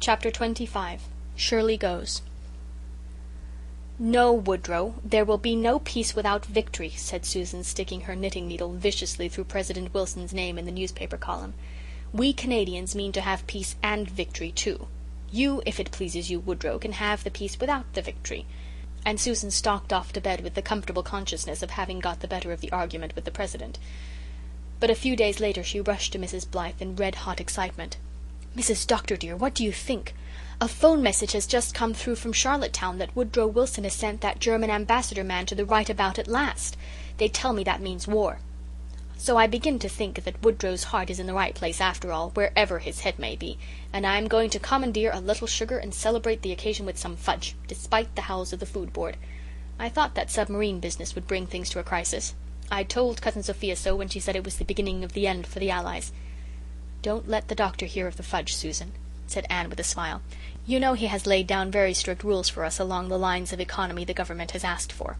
Chapter 25. Shirley Goes. "No, Woodrow, there will be no peace without victory," said Susan, sticking her knitting needle viciously through President Wilson's name in the newspaper column. "We Canadians mean to have peace and victory too. You, if it pleases you, Woodrow, can have the peace without the victory." And Susan stalked off to bed with the comfortable consciousness of having got the better of the argument with the President. But a few days later she rushed to Mrs. Blythe in red-hot excitement. "Mrs. Dr. dear, what do you think? A phone message has just come through from Charlottetown that Woodrow Wilson has sent that German ambassador man to the right about at last. They tell me that means war. So I begin to think that Woodrow's heart is in the right place after all, wherever his head may be, and I am going to commandeer a little sugar and celebrate the occasion with some fudge, despite the howls of the food board. I thought that submarine business would bring things to a crisis. I told Cousin Sophia so when she said it was the beginning of the end for the Allies." "Don't let the doctor hear of the fudge, Susan," said Anne with a smile. "You know he has laid down very strict rules for us along the lines of economy the government has asked for."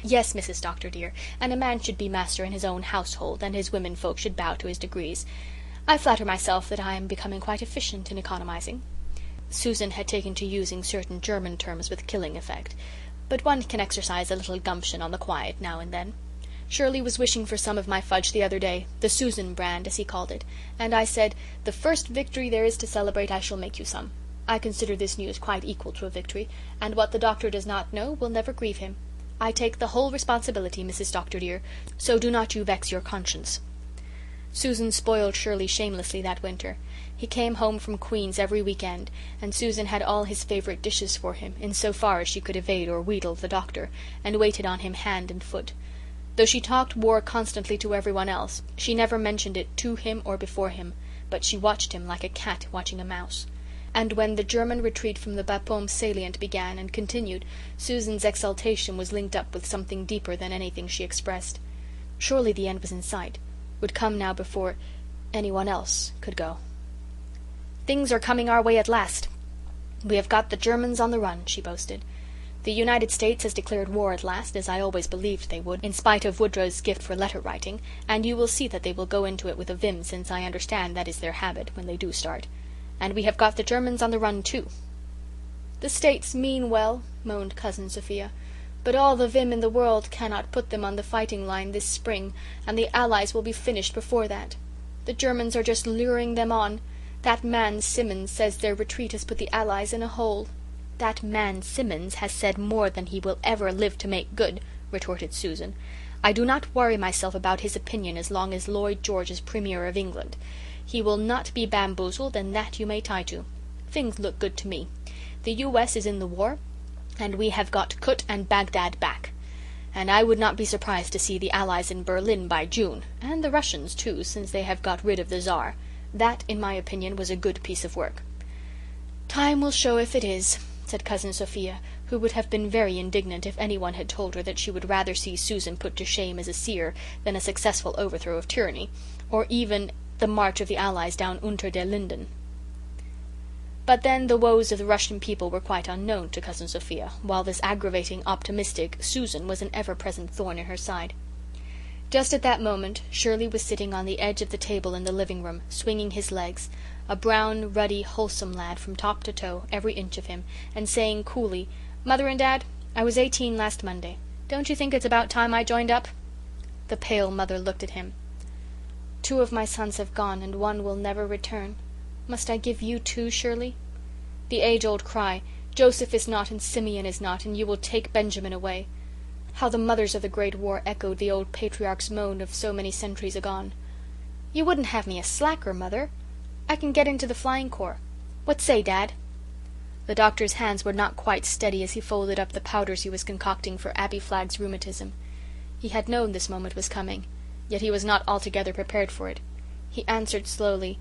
"Yes, Mrs. Dr. dear, and a man should be master in his own household, and his women folk should bow to his degrees. I flatter myself that I am becoming quite efficient in economizing." Susan had taken to using certain German terms with killing effect, but one can exercise a little gumption on the quiet now and then. "Shirley was wishing for some of my fudge the other day, the Susan brand, as he called it, and I said, 'The first victory there is to celebrate, I shall make you some.' I consider this news quite equal to a victory, and what the doctor does not know will never grieve him. I take the whole responsibility, Mrs. Dr. dear, so do not you vex your conscience." Susan spoiled Shirley shamelessly that winter. He came home from Queen's every week-end, and Susan had all his favourite dishes for him, in so far as she could evade or wheedle the doctor, and waited on him hand and foot. Though she talked war constantly to everyone else, she never mentioned it to him or before him, but she watched him like a cat watching a mouse. And when the German retreat from the Bapaume salient began and continued, Susan's exultation was linked up with something deeper than anything she expressed. Surely the end was in sight, would come now before anyone else could go. "Things are coming our way at last. We have got the Germans on the run," she boasted. "The United States has declared war at last, as I always believed they would, in spite of Woodrow's gift for letter writing, and you will see that they will go into it with a vim, since I understand that is their habit when they do start. And we have got the Germans on the run too." "The States mean well," moaned Cousin Sophia, "but all the vim in the world cannot put them on the fighting line this spring, and the Allies will be finished before that. The Germans are just luring them on. That man Simmons says their retreat has put the Allies in a hole." "That man Simmons has said more than he will ever live to make good," retorted Susan. "I do not worry myself about his opinion as long as Lloyd George is Premier of England. He will not be bamboozled, and that you may tie to. Things look good to me. The U.S. is in the war, and we have got Kut and Baghdad back. And I would not be surprised to see the Allies in Berlin by June, and the Russians too, since they have got rid of the Czar. That, in my opinion, was a good piece of work." "Time will show if it is," said Cousin Sophia, who would have been very indignant if anyone had told her that she would rather see Susan put to shame as a seer than a successful overthrow of tyranny, or even the march of the Allies down Unter den Linden. But then the woes of the Russian people were quite unknown to Cousin Sophia, while this aggravating, optimistic Susan was an ever-present thorn in her side. Just at that moment Shirley was sitting on the edge of the table in the living-room, swinging his legs, a brown, ruddy, wholesome lad from top to toe, every inch of him, and saying coolly, "Mother and Dad, I was 18 last Monday. Don't you think it's about time I joined up?" The pale mother looked at him. "2 of my sons have gone, and 1 will never return. Must I give you 2, Shirley? The age-old cry, 'Joseph is not and Simeon is not, and you will take Benjamin away.' How the mothers of the Great War echoed the old patriarch's moan of so many centuries agone. You wouldn't have me a slacker, Mother? I can get into the Flying Corps. What say, Dad?" The doctor's hands were not quite steady as he folded up the powders he was concocting for Abbie Flagg's rheumatism. He had known this moment was coming, yet he was not altogether prepared for it. He answered slowly,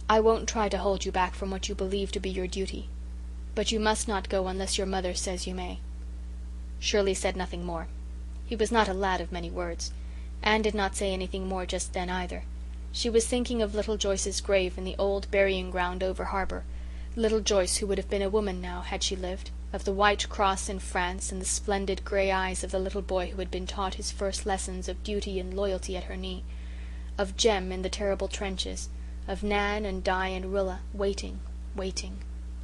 "I won't try to hold you back from what you believe to be your duty. But you must not go unless your mother says you may." Shirley said nothing more. He was not a lad of many words. Anne did not say anything more just then either. She was thinking of little Joyce's grave in the old burying ground over harbour. Little Joyce, who would have been a woman now had she lived, of the white cross in France and the splendid grey eyes of the little boy who had been taught his first lessons of duty and loyalty at her knee, of Jem in the terrible trenches, of Nan and Di and Rilla waiting, waiting,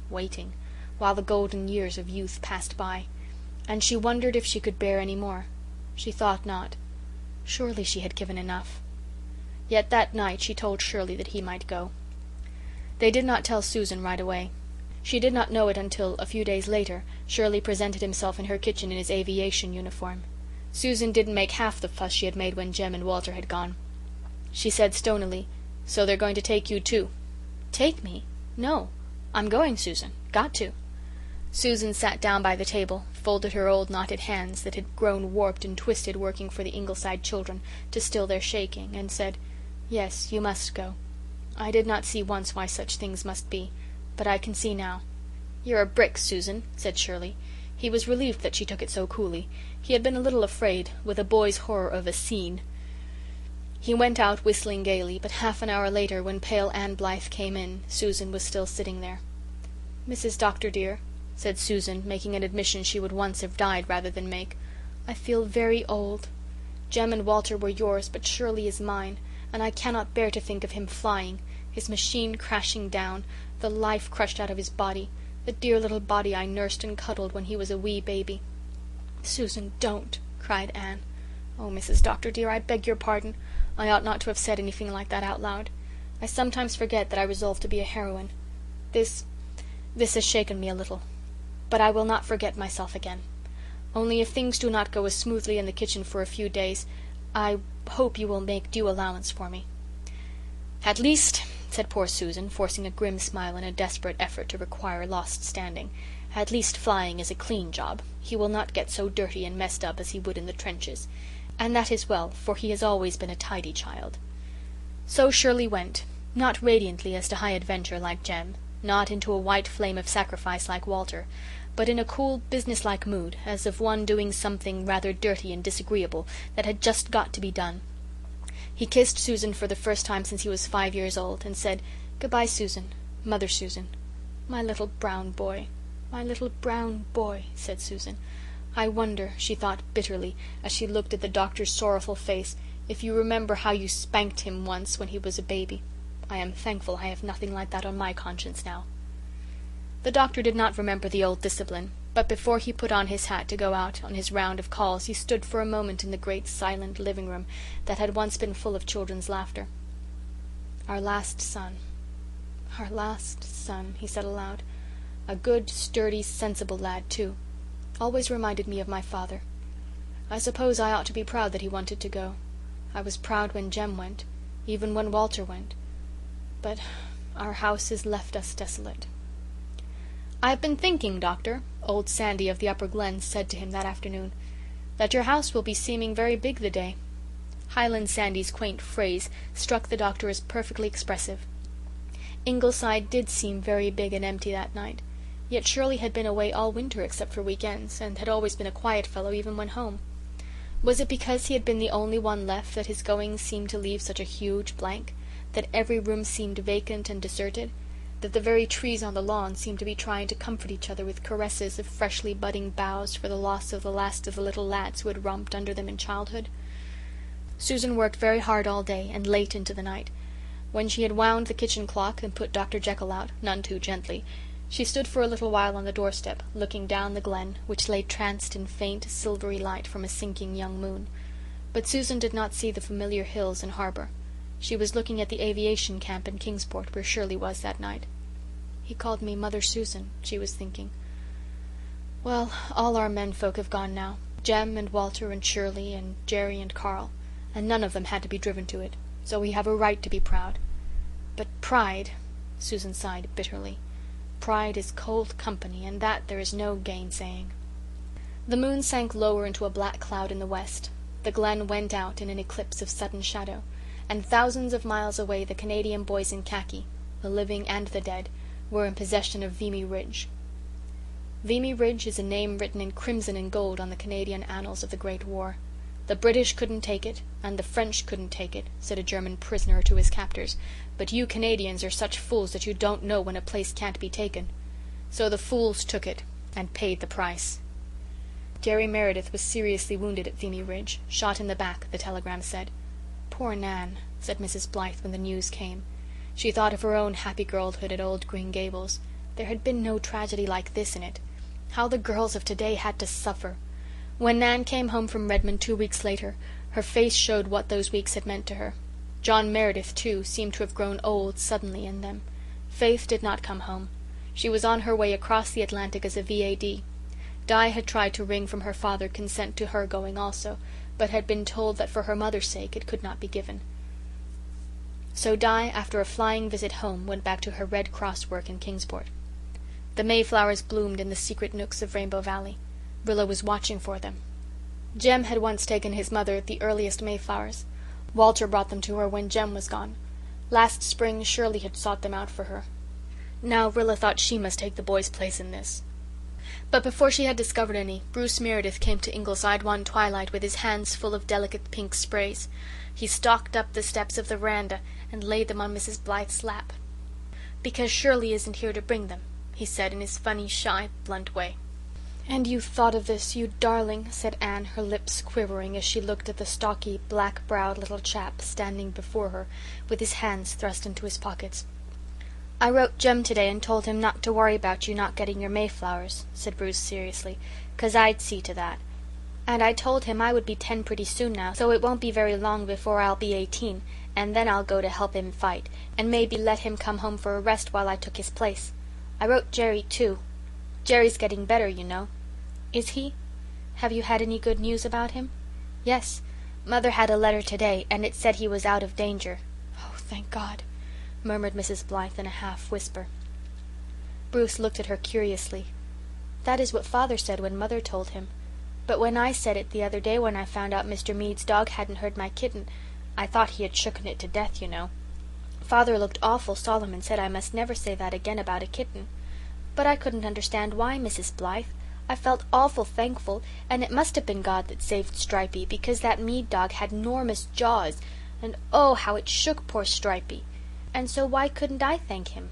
waiting, while the golden years of youth passed by, and she wondered if she could bear any more. She thought not. Surely she had given enough. Yet that night she told Shirley that he might go. They did not tell Susan right away. She did not know it until, a few days later, Shirley presented himself in her kitchen in his aviation uniform. Susan didn't make half the fuss she had made when Jem and Walter had gone. She said stonily, "So they're going to take you too." "Take me? No. I'm going, Susan. Got to." Susan sat down by the table, folded her old knotted hands, that had grown warped and twisted working for the Ingleside children, to still their shaking, and said, "Yes, you must go. I did not see once why such things must be, but I can see now." "You're a brick, Susan," said Shirley. He was relieved that she took it so coolly. He had been a little afraid, with a boy's horror of a scene. He went out whistling gaily, but half an hour later, when pale Anne Blythe came in, Susan was still sitting there. "Mrs. Dr. dear," said Susan, making an admission she would once have died rather than make, "I feel very old. Jem and Walter were yours, but Shirley is mine, and I cannot bear to think of him flying, his machine crashing down, the life crushed out of his body, the dear little body I nursed and cuddled when he was a wee baby." "Susan, don't," cried Anne. "Oh, Mrs. Dr. dear, I beg your pardon. I ought not to have said anything like that out loud. I sometimes forget that I resolved to be a heroine. This has shaken me a little. But I will not forget myself again. Only if things do not go as smoothly in the kitchen for a few days, I hope you will make due allowance for me." "At least," said poor Susan, forcing a grim smile in a desperate effort to require lost standing, "at least flying is a clean job. He will not get so dirty and messed up as he would in the trenches. And that is well, for he has always been a tidy child." So Shirley went, not radiantly as to high adventure like Jem, not into a white flame of sacrifice like Walter, but in a cool, businesslike mood, as of one doing something rather dirty and disagreeable that had just got to be done. He kissed Susan for the first time since he was 5 years old, and said, "Goodbye, Susan, Mother Susan." "My little brown boy, my little brown boy," said Susan. "I wonder," she thought bitterly, as she looked at the doctor's sorrowful face, "if you remember how you spanked him once when he was a baby. I am thankful I have nothing like that on my conscience now." The doctor did not remember the old discipline, but before he put on his hat to go out on his round of calls he stood for a moment in the great silent living room that had once been full of children's laughter. Our last son, he said aloud. "A good, sturdy, sensible lad, too. Always reminded me of my father. I suppose I ought to be proud that he wanted to go. I was proud when Jem went, even when Walter went. But our house has left us desolate." "I've been thinking, Doctor," old Sandy of the Upper Glen said to him that afternoon, "that your house will be seeming very big the day." Highland Sandy's quaint phrase struck the doctor as perfectly expressive. Ingleside did seem very big and empty that night. Yet Shirley had been away all winter except for weekends, and had always been a quiet fellow even when home. Was it because he had been the only one left that his going seemed to leave such a huge blank, that every room seemed vacant and deserted, that the very trees on the lawn seemed to be trying to comfort each other with caresses of freshly budding boughs for the loss of the last of the little lads who had romped under them in childhood? Susan worked very hard all day and late into the night. When she had wound the kitchen clock and put Dr. Jekyll out, none too gently, she stood for a little while on the doorstep, looking down the glen, which lay tranced in faint, silvery light from a sinking young moon. But Susan did not see the familiar hills and harbour. She was looking at the aviation camp in Kingsport, where Shirley was that night. "He called me Mother Susan," she was thinking. "Well, all our men folk have gone now, Jem and Walter and Shirley and Jerry and Carl, and none of them had to be driven to it, so we have a right to be proud. But pride," Susan sighed bitterly, "pride is cold company, and that there is no gainsaying." The moon sank lower into a black cloud in the west. The glen went out in an eclipse of sudden shadow, and thousands of miles away the Canadian boys in khaki, the living and the dead, were in possession of Vimy Ridge. Vimy Ridge is a name written in crimson and gold on the Canadian annals of the Great War. "The British couldn't take it, and the French couldn't take it," said a German prisoner to his captors, "but you Canadians are such fools that you don't know when a place can't be taken. So the fools took it, and paid the price." Jerry Meredith was seriously wounded at Vimy Ridge, shot in the back, the telegram said. "Poor Nan," said Mrs. Blythe when the news came. She thought of her own happy girlhood at old Green Gables. There had been no tragedy like this in it. How the girls of today had to suffer! When Nan came home from Redmond 2 weeks later, her face showed what those weeks had meant to her. John Meredith, too, seemed to have grown old suddenly in them. Faith did not come home. She was on her way across the Atlantic as a V.A.D. Di had tried to wring from her father consent to her going also, but had been told that for her mother's sake it could not be given. So Di, after a flying visit home, went back to her Red Cross work in Kingsport. The mayflowers bloomed in the secret nooks of Rainbow Valley. Rilla was watching for them. Jem had once taken his mother the earliest mayflowers. Walter brought them to her when Jem was gone. Last spring Shirley had sought them out for her. Now Rilla thought she must take the boy's place in this. But before she had discovered any, Bruce Meredith came to Ingleside one twilight with his hands full of delicate pink sprays. He stalked up the steps of the veranda and laid them on Mrs. Blythe's lap. "Because Shirley isn't here to bring them," he said in his funny, shy, blunt way. "And you thought of this, you darling," said Anne, her lips quivering as she looked at the stocky, black-browed little chap standing before her with his hands thrust into his pockets. "I wrote Jem today and told him not to worry about you not getting your mayflowers," said Bruce seriously, "'cause I'd see to that. And I told him I would be 10 pretty soon now, so it won't be very long before I'll be 18, and then I'll go to help him fight, and maybe let him come home for a rest while I took his place. I wrote Jerry too. Jerry's getting better, you know." "Is he? Have you had any good news about him?" "Yes. Mother had a letter today, and it said he was out of danger." "Oh, thank God," murmured Mrs. Blythe in a half whisper. Bruce looked at her curiously. "That is what Father said when Mother told him. But when I said it the other day when I found out Mr. Mead's dog hadn't hurt my kitten, I thought he had shooken it to death, you know. Father looked awful solemn and said I must never say that again about a kitten. But I couldn't understand why, Mrs. Blythe. I felt awful thankful, and it must have been God that saved Stripey, because that Mead dog had 'normous jaws, and oh, how it shook poor Stripey. And so why couldn't I thank him?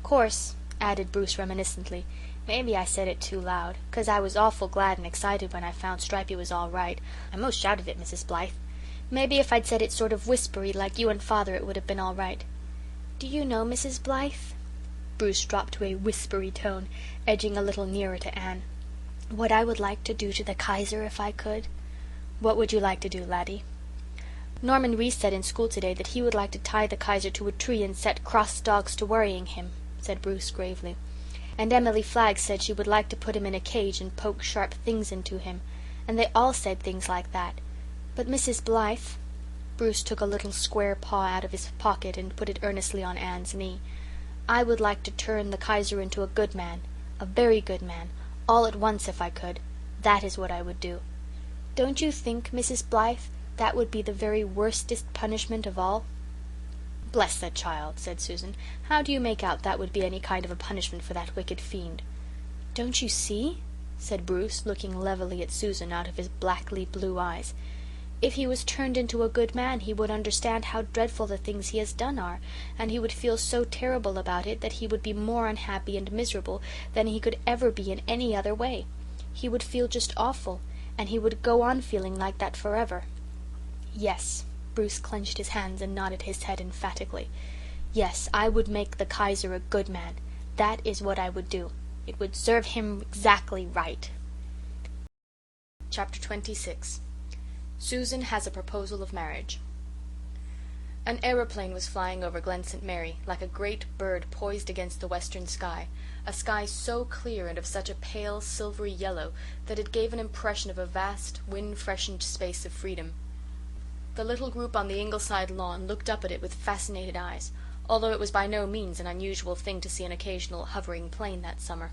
'Course," added Bruce reminiscently, "maybe I said it too loud, 'cause I was awful glad and excited when I found Stripey was all right. I most shouted it, Mrs. Blythe. Maybe if I'd said it sort of whispery like you and Father it would have been all right. Do you know, Mrs. Blythe," Bruce dropped to a whispery tone, edging a little nearer to Anne, "what I would like to do to the Kaiser if I could?" "What would you like to do, laddie?" "Norman Reese said in school today that he would like to tie the Kaiser to a tree and set cross dogs to worrying him," said Bruce gravely. "And Emily Flagg said she would like to put him in a cage and poke sharp things into him. And they all said things like that. But Mrs. Blythe," Bruce took a little square paw out of his pocket and put it earnestly on Anne's knee, "I would like to turn the Kaiser into a good man, a very good man, all at once if I could. That is what I would do. Don't you think, Mrs. Blythe, that would be the very worstest punishment of all?" "Bless the child," said Susan. "How do you make out that would be any kind of a punishment for that wicked fiend?" "Don't you see?" said Bruce, looking levelly at Susan out of his blackly blue eyes. "If he was turned into a good man he would understand how dreadful the things he has done are, and he would feel so terrible about it that he would be more unhappy and miserable than he could ever be in any other way. He would feel just awful, and he would go on feeling like that forever." "Yes," Bruce clenched his hands and nodded his head emphatically. "Yes, I would make the Kaiser a good man. That is what I would do. It would serve him exactly right." Chapter 26. Susan has a proposal of marriage. An aeroplane was flying over Glen St. Mary, like a great bird poised against the western sky, a sky so clear and of such a pale silvery yellow that it gave an impression of a vast, wind-freshened space of freedom. The little group on the Ingleside lawn looked up at it with fascinated eyes, although it was by no means an unusual thing to see an occasional hovering plane that summer.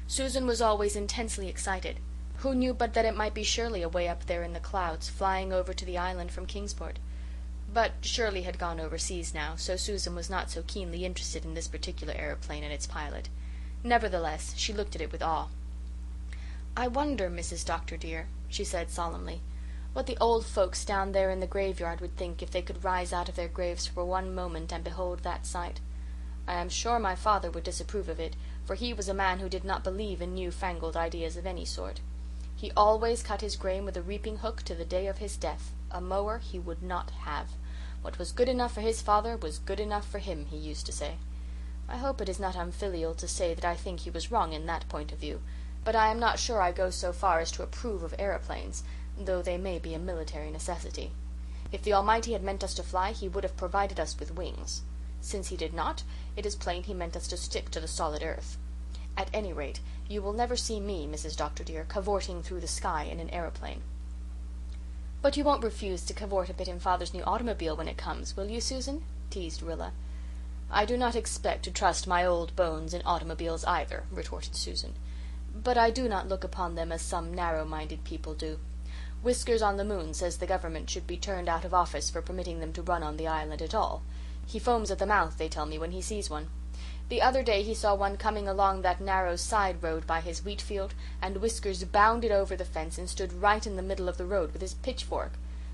Susan was always intensely excited. Who knew but that it might be Shirley away up there in the clouds, flying over to the island from Kingsport? But Shirley had gone overseas now, so Susan was not so keenly interested in this particular aeroplane and its pilot. Nevertheless, she looked at it with awe. "I wonder, Mrs. Dr. dear," she said solemnly, "what the old folks down there in the graveyard would think if they could rise out of their graves for one moment and behold that sight. I am sure my father would disapprove of it, for he was a man who did not believe in new-fangled ideas of any sort. He always cut his grain with a reaping hook to the day of his death. A mower he would not have. What was good enough for his father was good enough for him, he used to say. I hope it is not unfilial to say that I think he was wrong in that point of view, but I am not sure I go so far as to approve of aeroplanes, though they may be a military necessity. If the Almighty had meant us to fly, he would have provided us with wings. Since he did not, it is plain he meant us to stick to the solid earth. At any rate, you will never see me, Mrs. Dr. dear, cavorting through the sky in an aeroplane." "But you won't refuse to cavort a bit in Father's new automobile when it comes, will you, Susan?" teased Rilla. "I do not expect to trust my old bones in automobiles either," retorted Susan. "But I do not look upon them as some narrow-minded people do. Whiskers on the moon says the government should be turned out of office for permitting them to run on the island at all. He foams at the mouth, they tell me, when he sees one. The other day he saw one coming along that narrow side road by his wheat field, and Whiskers bounded over the fence and stood right in the middle of the road with his pitchfork.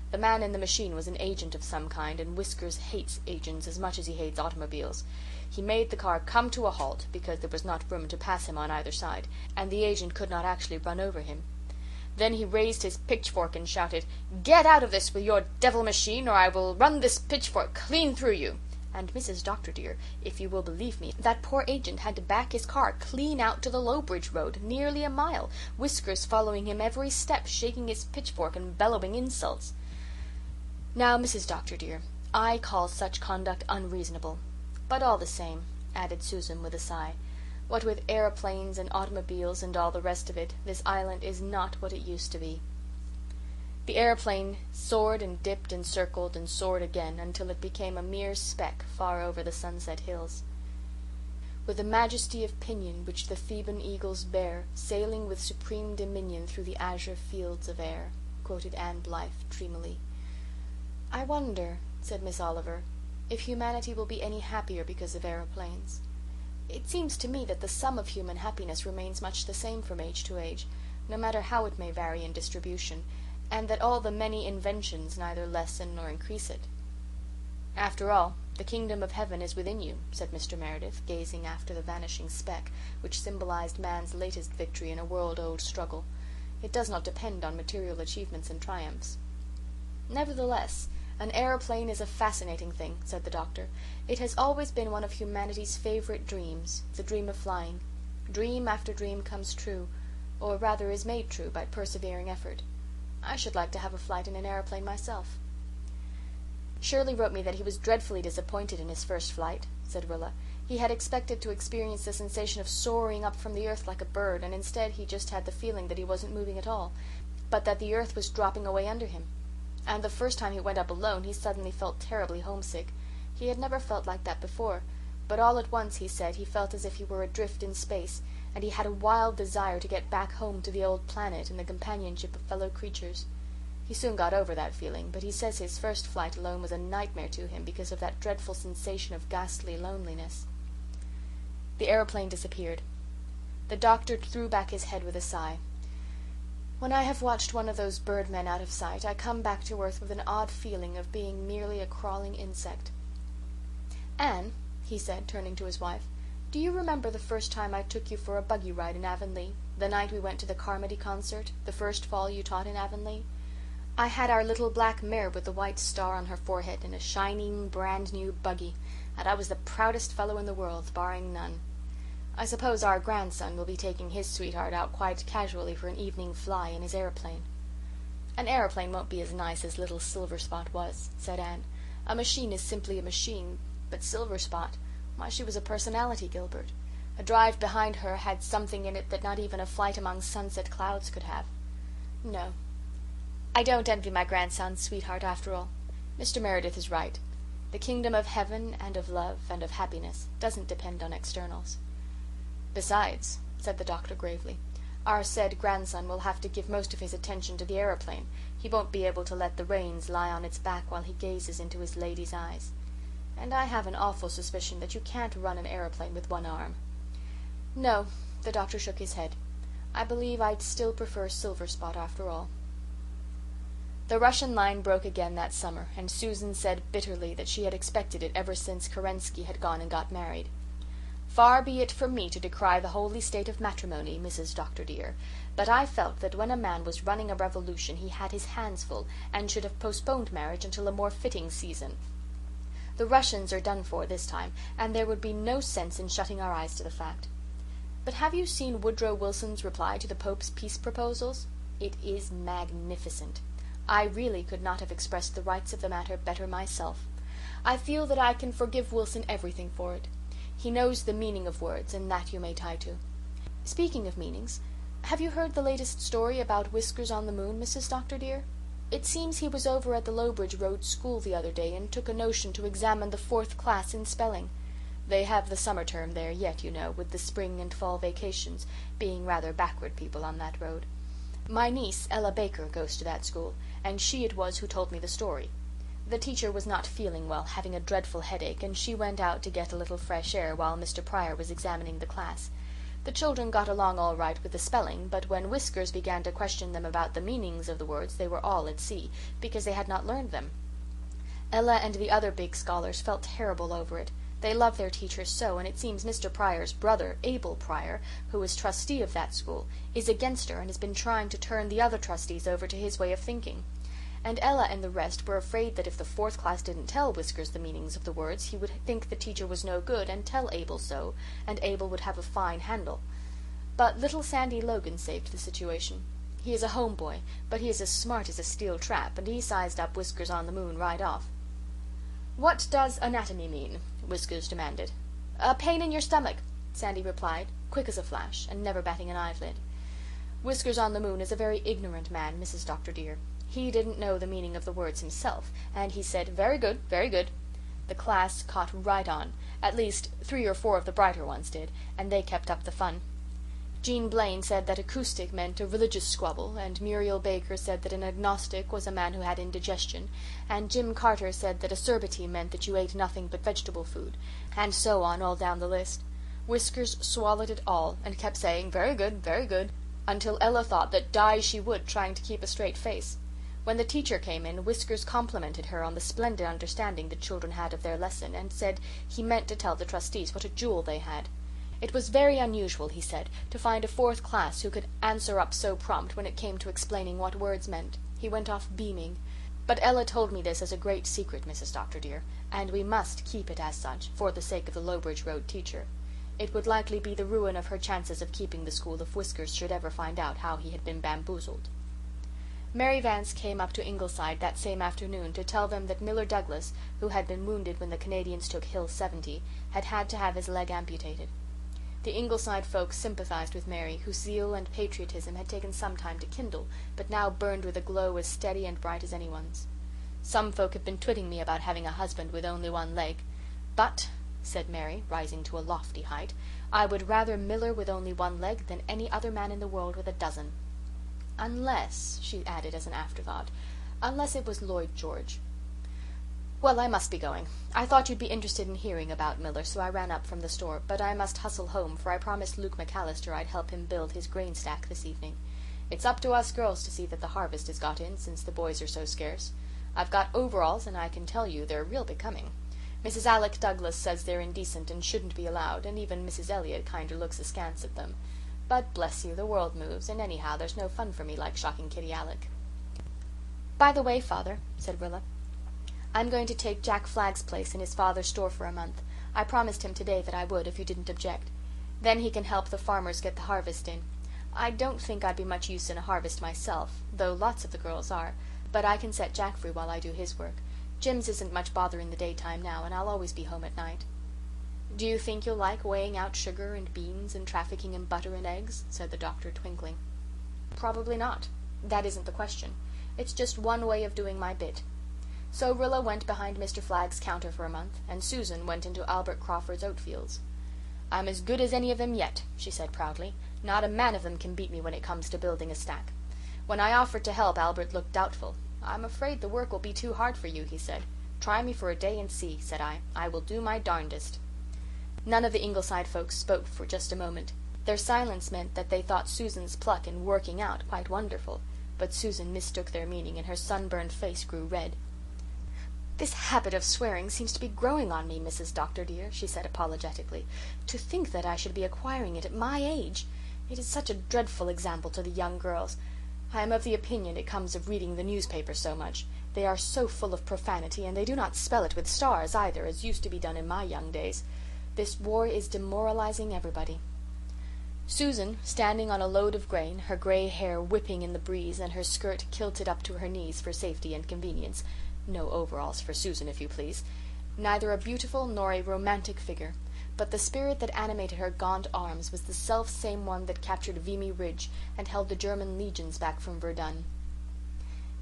The man in the machine was an agent of some kind, and Whiskers hates agents as much as he hates automobiles. He made the car come to a halt, because there was not room to pass him on either side, and the agent could not actually run over him. Then he raised his pitchfork and shouted, 'Get out of this with your devil machine, or I will run this pitchfork clean through you.' And, Mrs. Dr. dear, if you will believe me, that poor agent had to back his car clean out to the Lowbridge road, nearly a mile, Whiskers following him every step, shaking his pitchfork and bellowing insults. Now, Mrs. Dr. dear, I call such conduct unreasonable. But all the same," added Susan with a sigh, "what with aeroplanes and automobiles and all the rest of it, this island is not what it used to be." The aeroplane soared and dipped and circled and soared again until it became a mere speck far over the sunset hills. "With the majesty of pinion which the Theban eagles bear, sailing with supreme dominion through the azure fields of air," quoted Anne Blythe dreamily. "I wonder," said Miss Oliver, "if humanity will be any happier because of aeroplanes. It seems to me that the sum of human happiness remains much the same from age to age, no matter how it may vary in distribution, and that all the many inventions neither lessen nor increase it." "After all, the kingdom of heaven is within you," said Mr. Meredith, gazing after the vanishing speck, which symbolized man's latest victory in a world-old struggle. "It does not depend on material achievements and triumphs." "Nevertheless, an aeroplane is a fascinating thing," said the doctor. "It has always been one of humanity's favourite dreams, the dream of flying. Dream after dream comes true, or rather is made true by persevering effort. I should like to have a flight in an aeroplane myself." "Shirley wrote me that he was dreadfully disappointed in his first flight," said Rilla. "He had expected to experience the sensation of soaring up from the earth like a bird, and instead he just had the feeling that he wasn't moving at all, but that the earth was dropping away under him. And the first time he went up alone he suddenly felt terribly homesick. He had never felt like that before, but all at once, he said, he felt as if he were adrift in space, and he had a wild desire to get back home to the old planet and the companionship of fellow creatures. He soon got over that feeling, but he says his first flight alone was a nightmare to him because of that dreadful sensation of ghastly loneliness." The aeroplane disappeared. The doctor threw back his head with a sigh. "When I have watched one of those birdmen out of sight, I come back to earth with an odd feeling of being merely a crawling insect. Anne," he said, turning to his wife, "do you remember the first time I took you for a buggy ride in Avonlea, the night we went to the Carmody concert, the first fall you taught in Avonlea? I had our little black mare with the white star on her forehead in a shining brand new buggy, and I was the proudest fellow in the world, barring none. I suppose our grandson will be taking his sweetheart out quite casually for an evening fly in his aeroplane." "An aeroplane won't be as nice as little Silverspot was," said Anne. "A machine is simply a machine, but Silverspot, why, she was a personality, Gilbert. A drive behind her had something in it that not even a flight among sunset clouds could have. No, I don't envy my grandson's sweetheart after all. Mr. Meredith is right. The kingdom of heaven and of love and of happiness doesn't depend on externals." "Besides," said the doctor gravely, "our said grandson will have to give most of his attention to the aeroplane. He won't be able to let the reins lie on its back while he gazes into his lady's eyes. And I have an awful suspicion that you can't run an aeroplane with one arm." "No," the doctor shook his head. "I believe I'd still prefer Silverspot after all." The Russian line broke again that summer, and Susan said bitterly that she had expected it ever since Kerensky had gone and got married. "Far be it from me to decry the holy state of matrimony, Mrs. Dr. dear, but I felt that when a man was running a revolution he had his hands full, and should have postponed marriage until a more fitting season. The Russians are done for this time, and there would be no sense in shutting our eyes to the fact. But have you seen Woodrow Wilson's reply to the Pope's peace proposals? It is magnificent. I really could not have expressed the rights of the matter better myself. I feel that I can forgive Wilson everything for it. He knows the meaning of words, and that you may tie to. Speaking of meanings, have you heard the latest story about Whiskers on the moon, Mrs. Dr. dear? It seems he was over at the Lowbridge Road School the other day and took a notion to examine the 4th class in spelling. They have the summer term there yet, you know, with the spring and fall vacations, being rather backward people on that road. My niece, Ella Baker, goes to that school, and she it was who told me the story. The teacher was not feeling well, having a dreadful headache, and she went out to get a little fresh air while Mr. Pryor was examining the class. The children got along all right with the spelling, but when Whiskers began to question them about the meanings of the words they were all at sea, because they had not learned them. Ella and the other big scholars felt terrible over it. They love their teachers so, and it seems Mr. Pryor's brother, Abel Pryor, who is trustee of that school, is against her and has been trying to turn the other trustees over to his way of thinking. And Ella and the rest were afraid that if the 4th class didn't tell Whiskers the meanings of the words, he would think the teacher was no good and tell Abel so, and Abel would have a fine handle. But little Sandy Logan saved the situation. He is a home boy, but he is as smart as a steel trap, and he sized up Whiskers on the moon right off. "What does anatomy mean?" Whiskers demanded. "A pain in your stomach," Sandy replied, quick as a flash, and never batting an eyelid. Whiskers on the moon is a very ignorant man, Mrs. Dr. dear. He didn't know the meaning of the words himself, and he said, "Very good, very good." The class caught right on, at least 3 or 4 of the brighter ones did, and they kept up the fun. Jean Blaine said that acoustic meant a religious squabble, and Muriel Baker said that an agnostic was a man who had indigestion, and Jim Carter said that acerbity meant that you ate nothing but vegetable food, and so on all down the list. Whiskers swallowed it all, and kept saying, very good, until Ella thought that die she would trying to keep a straight face. When the teacher came in, Whiskers complimented her on the splendid understanding the children had of their lesson, and said he meant to tell the trustees what a jewel they had. It was very unusual, he said, to find a 4th class who could answer up so prompt when it came to explaining what words meant. He went off beaming. But Ella told me this as a great secret, Mrs. Dr. dear, and we must keep it as such, for the sake of the Lowbridge Road teacher. It would likely be the ruin of her chances of keeping the school if Whiskers should ever find out how he had been bamboozled. Mary Vance came up to Ingleside that same afternoon to tell them that Miller Douglas, who had been wounded when the Canadians took Hill 70, had had to have his leg amputated. The Ingleside folks sympathized with Mary, whose zeal and patriotism had taken some time to kindle, but now burned with a glow as steady and bright as anyone's. Some folk have been twitting me about having a husband with only one leg. But, said Mary, rising to a lofty height, I would rather Miller with only one leg than any other man in the world with a dozen. Unless, she added as an afterthought, unless it was Lloyd George. Well, I must be going. I thought you'd be interested in hearing about Miller, so I ran up from the store, but I must hustle home, for I promised Luke McAllister I'd help him build his grain stack this evening. It's up to us girls to see that the harvest is got in, since the boys are so scarce. I've got overalls, and I can tell you they're real becoming. Mrs. Alec Douglas says they're indecent and shouldn't be allowed, and even Mrs. Elliot kinder looks askance at them. But bless you, the world moves, and anyhow there's no fun for me like shocking Kitty Alec. By the way, Father, said Rilla, I'm going to take Jack Flagg's place in his father's store for a month. I promised him today that I would, if you didn't object. Then he can help the farmers get the harvest in. I don't think I'd be much use in a harvest myself, though lots of the girls are, but I can set Jack free while I do his work. Jim's isn't much bother in the daytime now, and I'll always be home at night. Do you think you'll like weighing out sugar and beans and trafficking in butter and eggs? Said the doctor, twinkling. Probably not. That isn't the question. It's just one way of doing my bit. So Rilla went behind Mr. Flagg's counter for a month, and Susan went into Albert Crawford's oat fields. I'm as good as any of them yet, she said proudly. Not a man of them can beat me when it comes to building a stack. When I offered to help, Albert looked doubtful. I'm afraid the work will be too hard for you, he said. Try me for a day and see, said I. I will do my darndest. None of the Ingleside folks spoke for just a moment. Their silence meant that they thought Susan's pluck in working out quite wonderful, but Susan mistook their meaning, and her sunburned face grew red. This habit of swearing seems to be growing on me, Mrs. Dr. dear, she said apologetically. To think that I should be acquiring it at my age! It is such a dreadful example to the young girls. I am of the opinion it comes of reading the newspaper so much. They are so full of profanity, and they do not spell it with stars either, as used to be done in my young days. This war is demoralizing everybody." Susan, standing on a load of grain, her grey hair whipping in the breeze and her skirt kilted up to her knees for safety and convenience, no overalls for Susan, if you please, neither a beautiful nor a romantic figure, but the spirit that animated her gaunt arms was the self-same one that captured Vimy Ridge and held the German legions back from Verdun.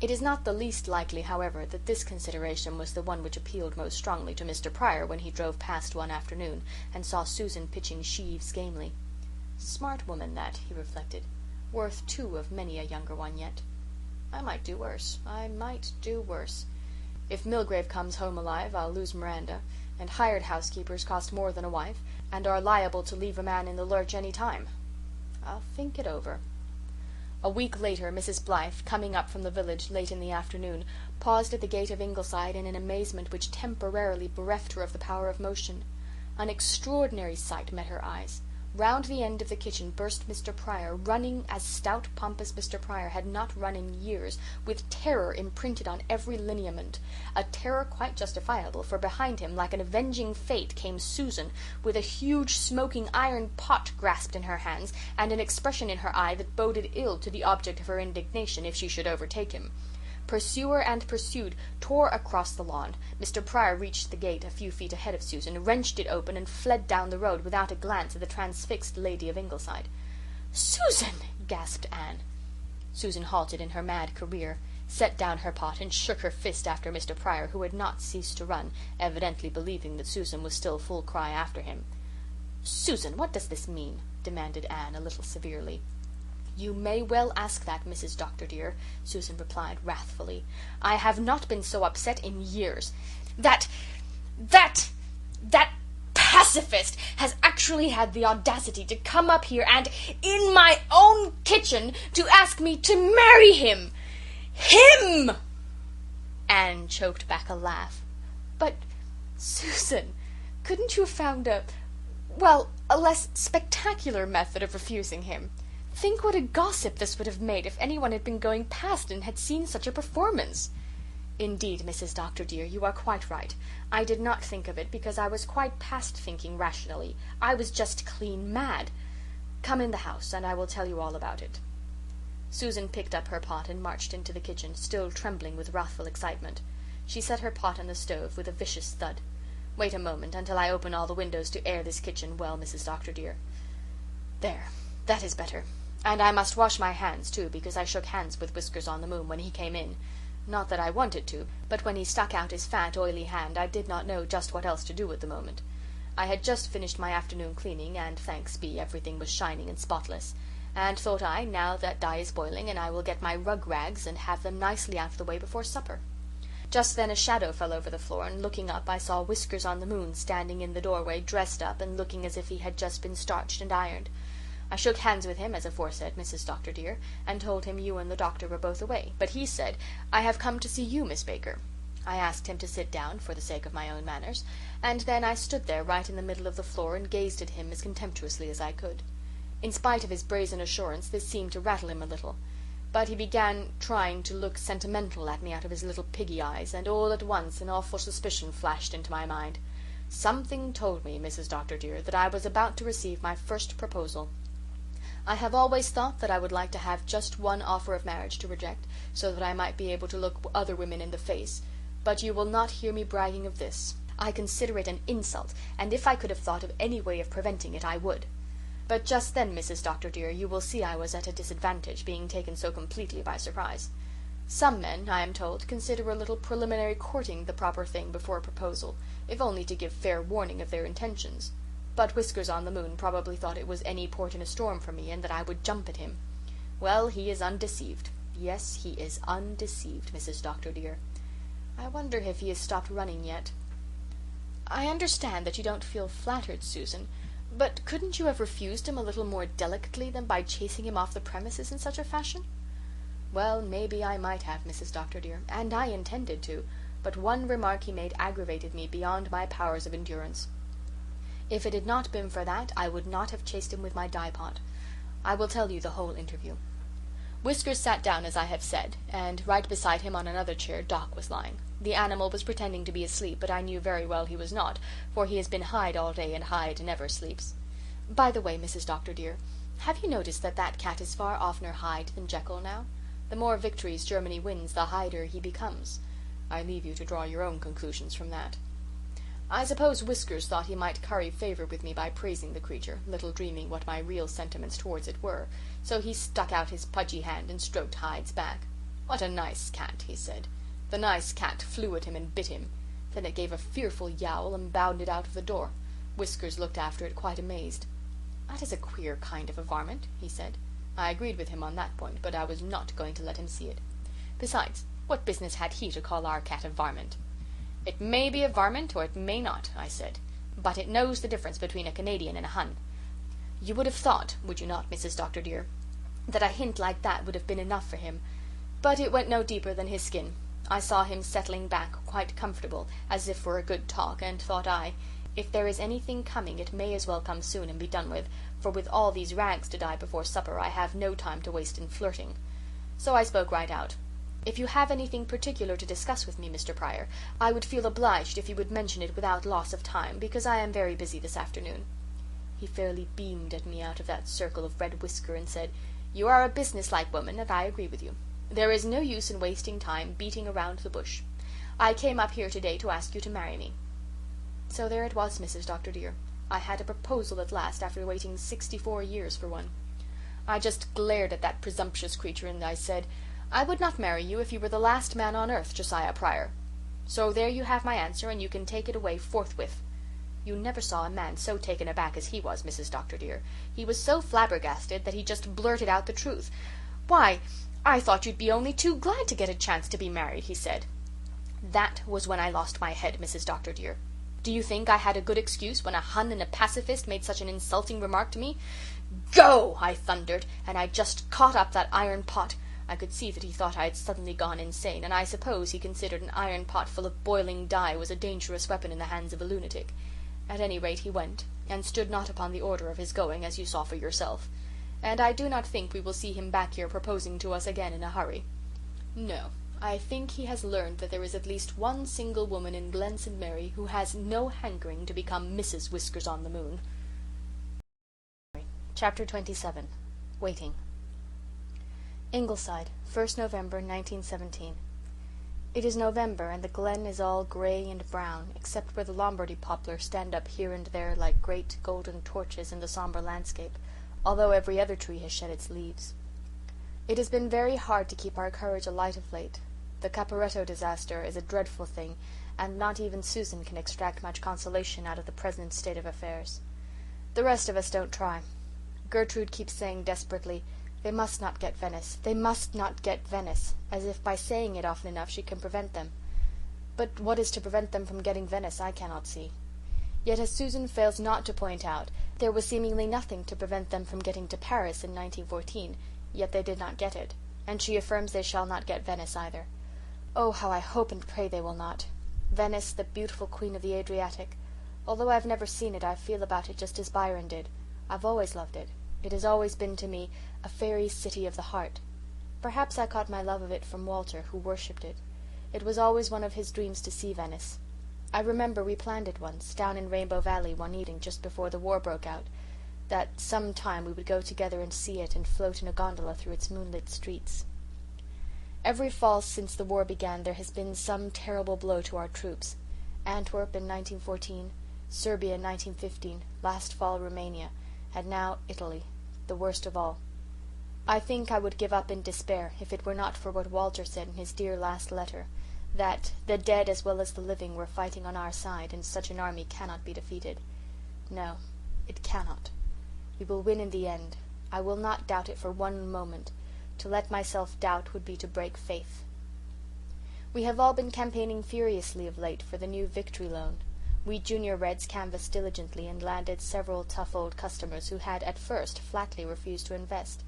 It is not the least likely, however, that this consideration was the one which appealed most strongly to Mr. Pryor when he drove past one afternoon and saw Susan pitching sheaves gamely. Smart woman that, he reflected, worth two of many a younger one yet. I might do worse. If Milgrave comes home alive, I'll lose Miranda, and hired housekeepers cost more than a wife, and are liable to leave a man in the lurch any time. I'll think it over. A week later, Mrs. Blythe, coming up from the village late in the afternoon, paused at the gate of Ingleside in an amazement which temporarily bereft her of the power of motion. An extraordinary sight met her eyes. Round the end of the kitchen burst Mr. Pryor, running as stout, pompous Mr. Pryor had not run in years, with terror imprinted on every lineament, a terror quite justifiable, for behind him, like an avenging fate, came Susan, with a huge smoking iron pot grasped in her hands, and an expression in her eye that boded ill to the object of her indignation if she should overtake him. Pursuer and pursued tore across the lawn. Mr. Pryor reached the gate a few feet ahead of Susan, wrenched it open, and fled down the road without a glance at the transfixed lady of Ingleside. "Susan!" gasped Anne. Susan halted in her mad career, set down her pot, and shook her fist after Mr. Pryor, who had not ceased to run, evidently believing that Susan was still full cry after him. "Susan, what does this mean?" demanded Anne, a little severely. "You may well ask that, Mrs. Dr. dear," Susan replied wrathfully. "I have not been so upset in years. That pacifist has actually had the audacity to come up here and, in my own kitchen, to ask me to marry him. Him!" Anne choked back a laugh. "But, Susan, couldn't you have found a less spectacular method of refusing him? Think what a gossip this would have made if anyone had been going past and had seen such a performance." "Indeed, Mrs. Dr. dear, you are quite right. I did not think of it because I was quite past thinking rationally. I was just clean mad. Come in the house and I will tell you all about it." Susan picked up her pot and marched into the kitchen, still trembling with wrathful excitement. She set her pot on the stove with a vicious thud. "Wait a moment until I open all the windows to air this kitchen well, Mrs. Dr. dear. There, that is better. And I must wash my hands, too, because I shook hands with Whiskers-on-the-Moon when he came in. Not that I wanted to, but when he stuck out his fat, oily hand I did not know just what else to do at the moment. I had just finished my afternoon cleaning, and, thanks be, everything was shining and spotless. And thought I, now that dye is boiling, and I will get my rug rags and have them nicely out of the way before supper. Just then a shadow fell over the floor, and looking up I saw Whiskers-on-the-Moon standing in the doorway, dressed up and looking as if he had just been starched and ironed. I shook hands with him, as aforesaid, Mrs. Dr. dear, and told him you and the doctor were both away, but he said, 'I have come to see you, Miss Baker.' I asked him to sit down, for the sake of my own manners, and then I stood there right in the middle of the floor and gazed at him as contemptuously as I could. In spite of his brazen assurance, this seemed to rattle him a little, but he began trying to look sentimental at me out of his little piggy eyes, and all at once an awful suspicion flashed into my mind. Something told me, Mrs. Dr. dear, that I was about to receive my first proposal. I have always thought that I would like to have just one offer of marriage to reject, so that I might be able to look other women in the face, but you will not hear me bragging of this. I consider it an insult, and if I could have thought of any way of preventing it, I would. But just then, Mrs. Dr. dear, you will see I was at a disadvantage, being taken so completely by surprise. Some men, I am told, consider a little preliminary courting the proper thing before a proposal, if only to give fair warning of their intentions. But Whiskers-on-the-Moon probably thought it was any port in a storm for me, and that I would jump at him. Well, he is undeceived. Yes, he is undeceived, Mrs. Dr. dear. I wonder if he has stopped running yet. I understand that you don't feel flattered, Susan, but couldn't you have refused him a little more delicately than by chasing him off the premises in such a fashion? Well, maybe I might have, Mrs. Dr. dear, and I intended to, but one remark he made aggravated me beyond my powers of endurance. If it had not been for that, I would not have chased him with my dye pot. I will tell you the whole interview. Whiskers sat down as I have said, and right beside him on another chair Doc was lying. The animal was pretending to be asleep, but I knew very well he was not, for he has been Hyde all day, and Hyde never sleeps. By the way, Mrs. Dr. dear, have you noticed that that cat is far oftener Hyde than Jekyll now? The more victories Germany wins, the Hyder he becomes. I leave you to draw your own conclusions from that. I suppose Whiskers thought he might curry favour with me by praising the creature, little dreaming what my real sentiments towards it were, so he stuck out his pudgy hand and stroked Hyde's back. "What a nice cat," he said. The nice cat flew at him and bit him. Then it gave a fearful yowl and bounded out of the door. Whiskers looked after it quite amazed. "That is a queer kind of a varmint," he said. I agreed with him on that point, but I was not going to let him see it. Besides, what business had he to call our cat a varmint? "It may be a varmint or it may not," I said, "but it knows the difference between a Canadian and a Hun." You would have thought, would you not, Mrs. Dr. dear, that a hint like that would have been enough for him, but it went no deeper than his skin. I saw him settling back quite comfortable, as if for a good talk, and thought I, if there is anything coming it may as well come soon and be done with, for with all these rags to dye before supper I have no time to waste in flirting. So I spoke right out. "If you have anything particular to discuss with me, Mr. Pryor, I would feel obliged if you would mention it without loss of time, because I am very busy this afternoon." He fairly beamed at me out of that circle of red whisker and said, "You are a businesslike woman, and I agree with you. There is no use in wasting time beating around the bush. I came up here today to ask you to marry me." So there it was, Mrs. Dr. dear. I had a proposal at last, after waiting 64 years for one. I just glared at that presumptuous creature and I said, "I would not marry you if you were the last man on earth, Josiah Pryor. So there you have my answer, and you can take it away forthwith." You never saw a man so taken aback as he was, Mrs. Dr. dear. He was so flabbergasted that he just blurted out the truth. "Why, I thought you'd be only too glad to get a chance to be married," he said. That was when I lost my head, Mrs. Dr. dear. Do you think I had a good excuse when a Hun and a pacifist made such an insulting remark to me? "Go!" I thundered, and I just caught up that iron pot. I could see that he thought I had suddenly gone insane, and I suppose he considered an iron pot full of boiling dye was a dangerous weapon in the hands of a lunatic. At any rate he went, and stood not upon the order of his going, as you saw for yourself. And I do not think we will see him back here proposing to us again in a hurry. No, I think he has learned that there is at least one single woman in Glen St. Mary who has no hankering to become Mrs. Whiskers-on-the-Moon. Chapter 27. Waiting. Ingleside, 1st November 1917. It is November and the glen is all grey and brown, except where the Lombardy poplars stand up here and there like great golden torches in the sombre landscape, although every other tree has shed its leaves. It has been very hard to keep our courage alight of late. The Caporetto disaster is a dreadful thing, and not even Susan can extract much consolation out of the present state of affairs. The rest of us don't try. Gertrude keeps saying desperately, "They must not get Venice, they must not get Venice," as if by saying it often enough she can prevent them. But what is to prevent them from getting Venice I cannot see. Yet, as Susan fails not to point out, there was seemingly nothing to prevent them from getting to Paris in 1914, yet they did not get it, and she affirms they shall not get Venice either. Oh, how I hope and pray they will not. Venice, the beautiful queen of the Adriatic. Although I've never seen it, I feel about it just as Byron did. I've always loved it. It has always been to me a fairy city of the heart. Perhaps I caught my love of it from Walter, who worshipped it. It was always one of his dreams to see Venice. I remember we planned it once, down in Rainbow Valley one evening just before the war broke out, that some time we would go together and see it and float in a gondola through its moonlit streets. Every fall since the war began there has been some terrible blow to our troops. Antwerp in 1914, Serbia in 1915, last fall Romania, and now Italy, the worst of all. I think I would give up in despair if it were not for what Walter said in his dear last letter, that the dead as well as the living were fighting on our side, and such an army cannot be defeated. No, it cannot. We will win in the end. I will not doubt it for one moment. To let myself doubt would be to break faith. We have all been campaigning furiously of late for the new Victory Loan. We Junior Reds canvassed diligently and landed several tough old customers who had at first flatly refused to invest.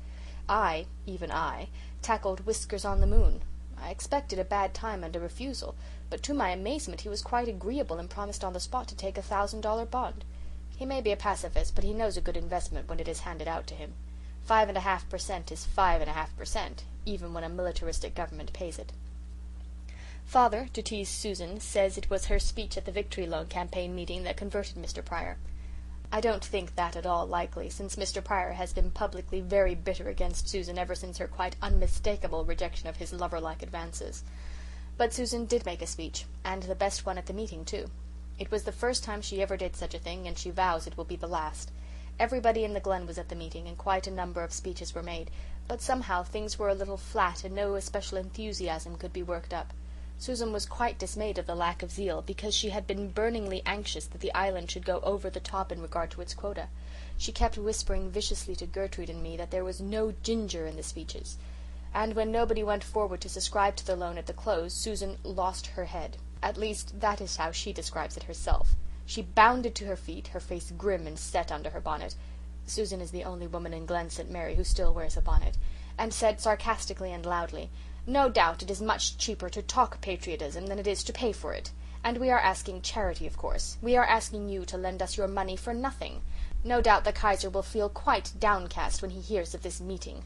Even I, tackled Whiskers-on-the-Moon. I expected a bad time and a refusal, but to my amazement he was quite agreeable and promised on the spot to take $1,000 bond. He may be a pacifist, but he knows a good investment when it is handed out to him. 5.5% is 5.5%, even when a militaristic government pays it. Father, to tease Susan, says it was her speech at the Victory Loan campaign meeting that converted Mr. Pryor. I don't think that at all likely, since Mr. Pryor has been publicly very bitter against Susan ever since her quite unmistakable rejection of his lover-like advances. But Susan did make a speech, and the best one at the meeting, too. It was the first time she ever did such a thing, and she vows it will be the last. Everybody in the Glen was at the meeting, and quite a number of speeches were made, but somehow things were a little flat and no especial enthusiasm could be worked up. Susan was quite dismayed of the lack of zeal, because she had been burningly anxious that the island should go over the top in regard to its quota. She kept whispering viciously to Gertrude and me that there was no ginger in the speeches. And when nobody went forward to subscribe to the loan at the close, Susan lost her head. At least, that is how she describes it herself. She bounded to her feet, her face grim and set under her bonnet. Susan is the only woman in Glen St. Mary who still wears a bonnet, and said sarcastically and loudly, "No doubt it is much cheaper to talk patriotism than it is to pay for it. And we are asking charity, of course. We are asking you to lend us your money for nothing. No doubt the Kaiser will feel quite downcast when he hears of this meeting."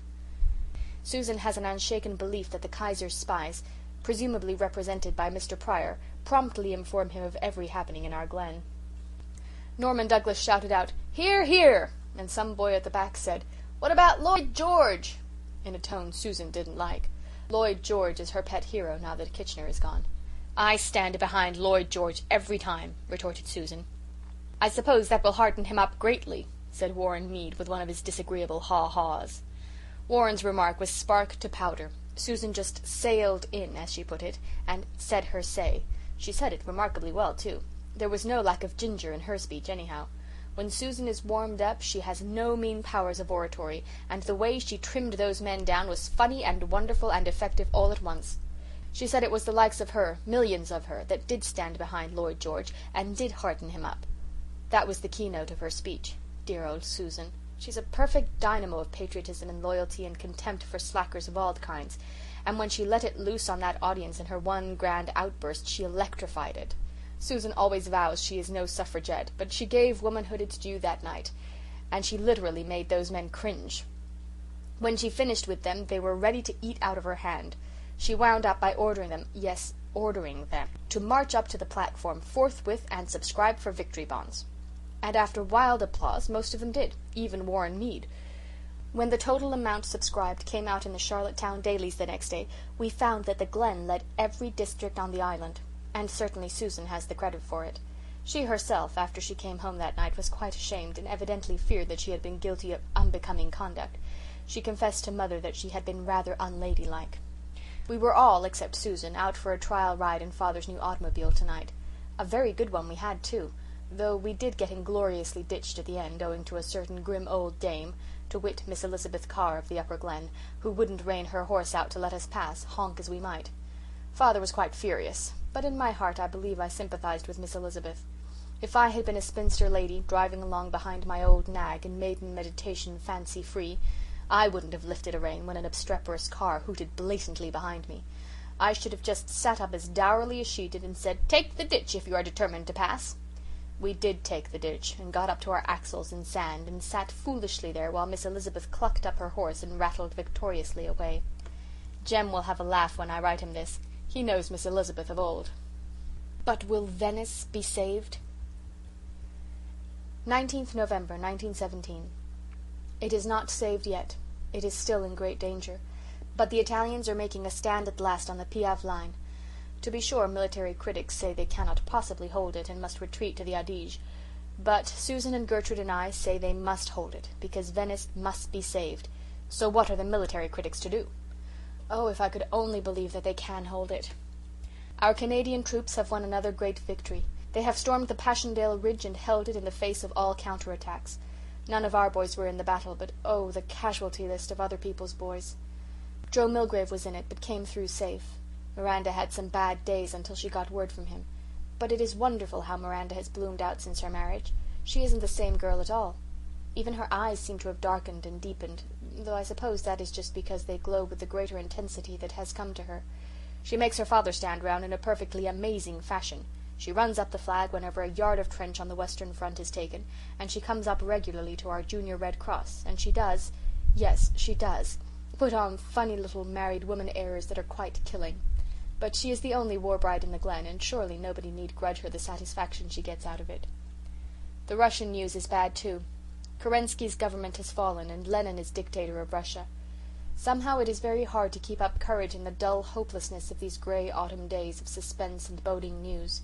Susan has an unshaken belief that the Kaiser's spies, presumably represented by Mr. Pryor, promptly inform him of every happening in our Glen. Norman Douglas shouted out, "Hear, hear!" and some boy at the back said, "What about Lloyd George?" in a tone Susan didn't like. Lloyd George is her pet hero now that Kitchener is gone. "I stand behind Lloyd George every time," retorted Susan. "I suppose that will hearten him up greatly," said Warren Mead with one of his disagreeable haw-haws. Warren's remark was spark to powder. Susan just sailed in, as she put it, and said her say. She said it remarkably well, too. There was no lack of ginger in her speech, anyhow. When Susan is warmed up, she has no mean powers of oratory, and the way she trimmed those men down was funny and wonderful and effective all at once. She said it was the likes of her, millions of her, that did stand behind Lloyd George and did hearten him up. That was the keynote of her speech. Dear old Susan. She's a perfect dynamo of patriotism and loyalty and contempt for slackers of all kinds, and when she let it loose on that audience in her one grand outburst, she electrified it. Susan always vows she is no suffragette, but she gave womanhood its due that night, and she literally made those men cringe. When she finished with them, they were ready to eat out of her hand. She wound up by ordering them, yes, ordering them, to march up to the platform forthwith and subscribe for victory bonds. And after wild applause, most of them did, even Warren Mead. When the total amount subscribed came out in the Charlottetown dailies the next day, we found that the Glen led every district on the island, and certainly Susan has the credit for it. She herself, after she came home that night, was quite ashamed and evidently feared that she had been guilty of unbecoming conduct. She confessed to Mother that she had been rather unladylike. We were all, except Susan, out for a trial ride in Father's new automobile tonight. A very good one we had, too, though we did get ingloriously ditched at the end, owing to a certain grim old dame, to wit Miss Elizabeth Carr of the Upper Glen, who wouldn't rein her horse out to let us pass, honk as we might. Father was quite furious, but in my heart I believe I sympathized with Miss Elizabeth. If I had been a spinster lady driving along behind my old nag in maiden meditation fancy-free, I wouldn't have lifted a rein when an obstreperous car hooted blatantly behind me. I should have just sat up as dourly as she did and said, "Take the ditch if you are determined to pass." We did take the ditch and got up to our axles in sand and sat foolishly there while Miss Elizabeth clucked up her horse and rattled victoriously away. Jem will have a laugh when I write him this. He knows Miss Elizabeth of old. But will Venice be saved? 19th November, 1917. It is not saved yet. It is still in great danger. But the Italians are making a stand at last on the Piave line. To be sure, military critics say they cannot possibly hold it and must retreat to the Adige. But Susan and Gertrude and I say they must hold it, because Venice must be saved. So what are the military critics to do? Oh, if I could only believe that they can hold it. Our Canadian troops have won another great victory. They have stormed the Passchendaele Ridge and held it in the face of all counterattacks. None of our boys were in the battle, but oh, the casualty list of other people's boys. Joe Milgrave was in it, but came through safe. Miranda had some bad days until she got word from him. But it is wonderful how Miranda has bloomed out since her marriage. She isn't the same girl at all. Even her eyes seem to have darkened and deepened, though I suppose that is just because they glow with the greater intensity that has come to her. She makes her father stand round in a perfectly amazing fashion. She runs up the flag whenever a yard of trench on the Western Front is taken, and she comes up regularly to our Junior Red Cross, and she does, Yes, she does. Put on funny little married woman airs that are quite killing. But she is the only war bride in the Glen, and surely nobody need grudge her the satisfaction she gets out of it. The Russian news is bad too. Kerensky's government has fallen, and Lenin is dictator of Russia. Somehow it is very hard to keep up courage in the dull hopelessness of these grey autumn days of suspense and boding news.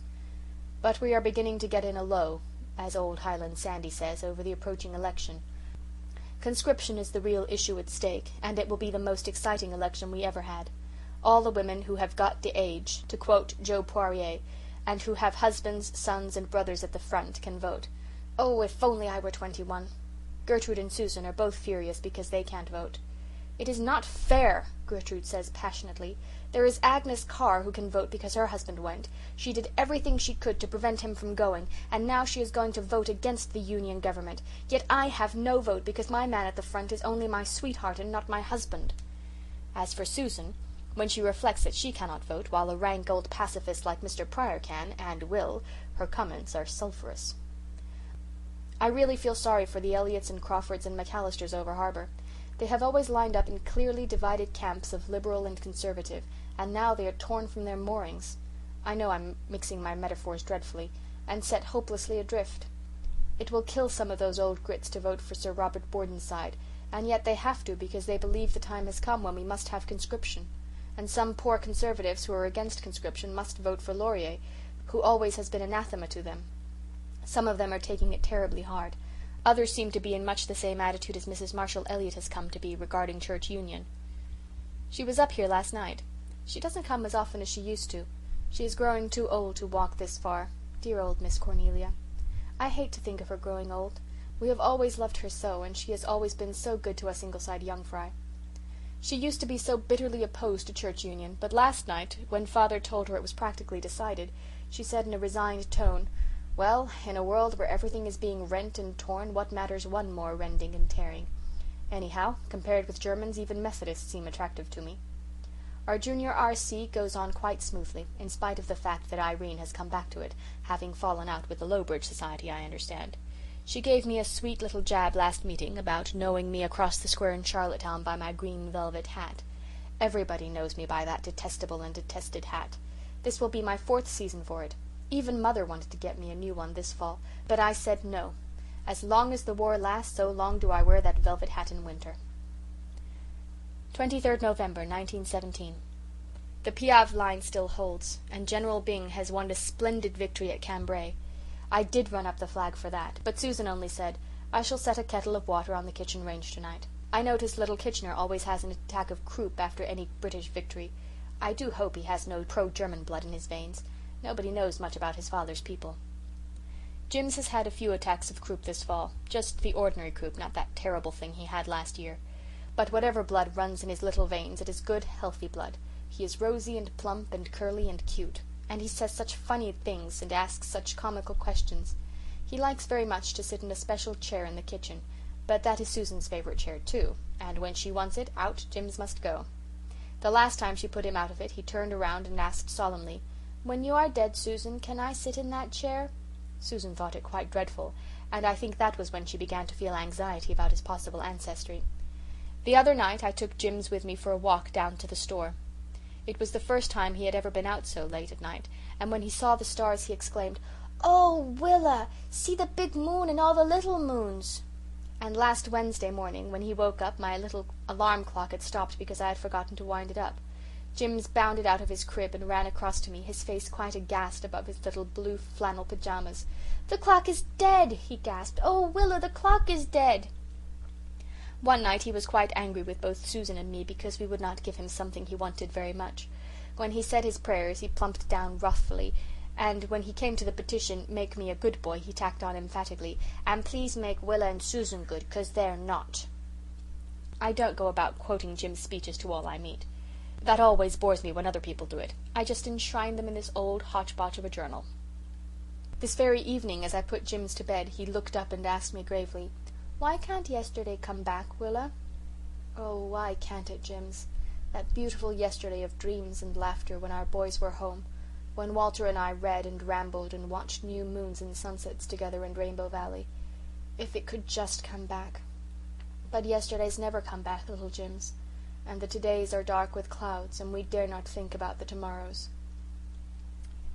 But we are beginning to get in a low, as old Highland Sandy says, over the approaching election. Conscription is the real issue at stake, and it will be the most exciting election we ever had. All the women who have got the age, to quote Joe Poirier, and who have husbands, sons and brothers at the front can vote. Oh, if only I were 21. Gertrude and Susan are both furious because they can't vote. It is not fair, Gertrude says passionately. There is Agnes Carr who can vote because her husband went. She did everything she could to prevent him from going, and now she is going to vote against the Union government. Yet I have no vote because my man at the front is only my sweetheart and not my husband. As for Susan, when she reflects that she cannot vote, while a rank old pacifist like Mr. Pryor can, and will, her comments are sulphurous. I really feel sorry for the Elliots and Crawfords and McAllisters over harbour. They have always lined up in clearly divided camps of Liberal and Conservative, and now they are torn from their moorings. I know I'm mixing my metaphors dreadfully, and set hopelessly adrift. It will kill some of those old grits to vote for Sir Robert Borden's side, and yet they have to because they believe the time has come when we must have conscription. And some poor Conservatives who are against conscription must vote for Laurier, who always has been anathema to them. Some of them are taking it terribly hard. Others seem to be in much the same attitude as Mrs. Marshall Elliott has come to be regarding church union. She was up here last night. She doesn't come as often as she used to. She is growing too old to walk this far. Dear old Miss Cornelia. I hate to think of her growing old. We have always loved her so, and she has always been so good to us Ingleside young fry. She used to be so bitterly opposed to church union, but last night, when Father told her it was practically decided, she said in a resigned tone, "Well, in a world where everything is being rent and torn, what matters one more rending and tearing? Anyhow, compared with Germans, even Methodists seem attractive to me." Our junior R.C. goes on quite smoothly, in spite of the fact that Irene has come back to it, having fallen out with the Lowbridge Society, I understand. She gave me a sweet little jab last meeting about knowing me across the square in Charlottetown by my green velvet hat. Everybody knows me by that detestable and detested hat. This will be my 4th season for it. Even Mother wanted to get me a new one this fall, but I said no. As long as the war lasts, so long do I wear that velvet hat in winter. 23rd November, 1917. The Piave line still holds, and General Byng has won a splendid victory at Cambrai. I did run up the flag for that, but Susan only said, "I shall set a kettle of water on the kitchen range tonight." I notice little Kitchener always has an attack of croup after any British victory. I do hope he has no pro-German blood in his veins. Nobody knows much about his father's people. Jims has had a few attacks of croup this fall, just the ordinary croup, not that terrible thing he had last year. But whatever blood runs in his little veins, it is good, healthy blood. He is rosy and plump and curly and cute, and he says such funny things and asks such comical questions. He likes very much to sit in a special chair in the kitchen, but that is Susan's favourite chair too, and when she wants it, out Jims must go. The last time she put him out of it, he turned around and asked solemnly, "When you are dead, Susan, can I sit in that chair?" Susan thought it quite dreadful, and I think that was when she began to feel anxiety about his possible ancestry. The other night I took Jims with me for a walk down to the store. It was the first time he had ever been out so late at night, and when he saw the stars he exclaimed, "Oh, Willa, see the big moon and all the little moons." And last Wednesday morning, when he woke up, my little alarm clock had stopped because I had forgotten to wind it up. Jims bounded out of his crib and ran across to me, his face quite aghast above his little blue flannel pyjamas. "The clock is dead," he gasped. "Oh, Willa, the clock is dead." One night he was quite angry with both Susan and me because we would not give him something he wanted very much. When he said his prayers he plumped down wrathfully, and when he came to the petition, "Make me a good boy," he tacked on emphatically, "And please make Willa and Susan good, 'cause they're not." I don't go about quoting Jim's speeches to all I meet. That always bores me when other people do it. I just enshrine them in this old hotchpotch of a journal. This very evening, as I put Jims to bed, he looked up and asked me gravely, "Why can't yesterday come back, Willa?" Oh, why can't it, Jims? That beautiful yesterday of dreams and laughter when our boys were home, when Walter and I read and rambled and watched new moons and sunsets together in Rainbow Valley. If it could just come back. But yesterday's never come back, little Jims, and the todays are dark with clouds, and we dare not think about the tomorrows.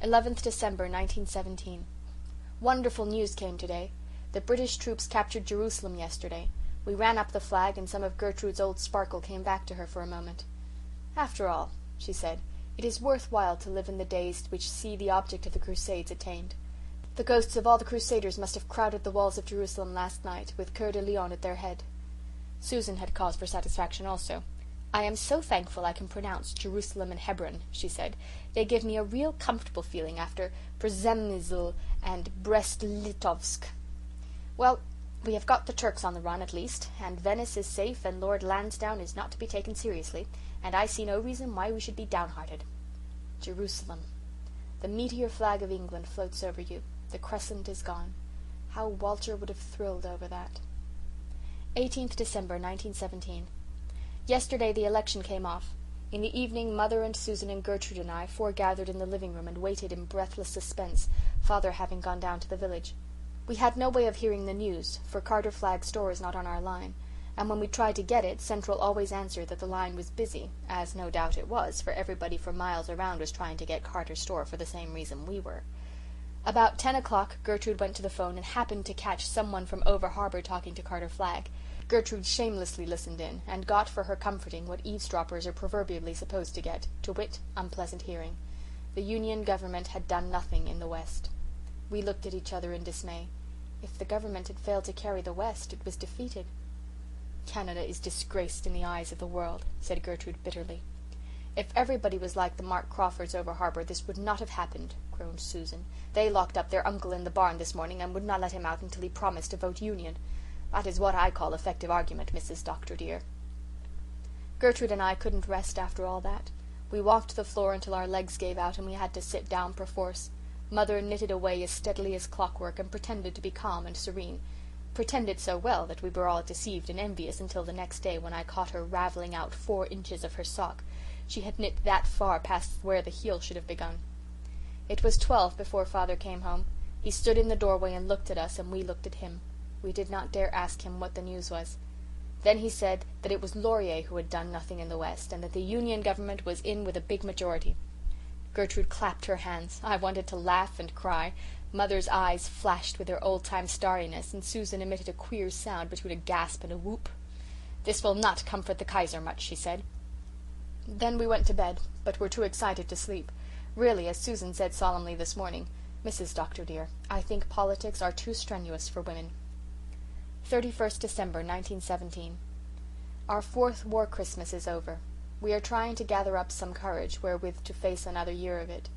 11th December 1917. Wonderful news came today. The British troops captured Jerusalem yesterday. We ran up the flag, and some of Gertrude's old sparkle came back to her for a moment. "After all," she said, "it is worth while to live in the days which see the object of the Crusades attained. The ghosts of all the Crusaders must have crowded the walls of Jerusalem last night, with Coeur de Lion at their head." Susan had cause for satisfaction also. "I am so thankful I can pronounce Jerusalem and Hebron," she said. "They give me a real comfortable feeling after Przemysl and Brest-Litovsk. Well, we have got the Turks on the run, at least, and Venice is safe, and Lord Lansdowne is not to be taken seriously, and I see no reason why we should be downhearted. Jerusalem. The meteor flag of England floats over you. The crescent is gone. How Walter would have thrilled over that." 18th December 1917. Yesterday the election came off. In the evening Mother and Susan and Gertrude and I foregathered in the living room and waited in breathless suspense, Father having gone down to the village. We had no way of hearing the news, for Carter Flagg's store is not on our line, and when we tried to get it, Central always answered that the line was busy, as no doubt it was, for everybody for miles around was trying to get Carter's store for the same reason we were. About 10 o'clock Gertrude went to the phone and happened to catch someone from over harbour talking to Carter Flagg. Gertrude shamelessly listened in, and got for her comforting what eavesdroppers are proverbially supposed to get, to wit, unpleasant hearing. The Union government had done nothing in the West. We looked at each other in dismay. If the government had failed to carry the West, it was defeated. "Canada is disgraced in the eyes of the world," said Gertrude bitterly. "If everybody was like the Mark Crawfords over harbour, this would not have happened," groaned Susan. "They locked up their uncle in the barn this morning and would not let him out until he promised to vote Union. That is what I call effective argument, Mrs. Dr. dear." Gertrude and I couldn't rest after all that. We walked the floor until our legs gave out and we had to sit down perforce. Mother knitted away as steadily as clockwork and pretended to be calm and serene. Pretended so well that we were all deceived and envious until the next day when I caught her ravelling out 4 inches of her sock. She had knit that far past where the heel should have begun. It was 12 before Father came home. He stood in the doorway and looked at us, and we looked at him. We did not dare ask him what the news was. Then he said that it was Laurier who had done nothing in the West, and that the Union government was in with a big majority. Gertrude clapped her hands. I wanted to laugh and cry. Mother's eyes flashed with their old-time starriness, and Susan emitted a queer sound between a gasp and a whoop. "This will not comfort the Kaiser much," she said. Then we went to bed, but were too excited to sleep. Really, as Susan said solemnly this morning, "Mrs. Dr. dear, I think politics are too strenuous for women." 31st December 1917. Our 4th war Christmas is over. We are trying to gather up some courage wherewith to face another year of it.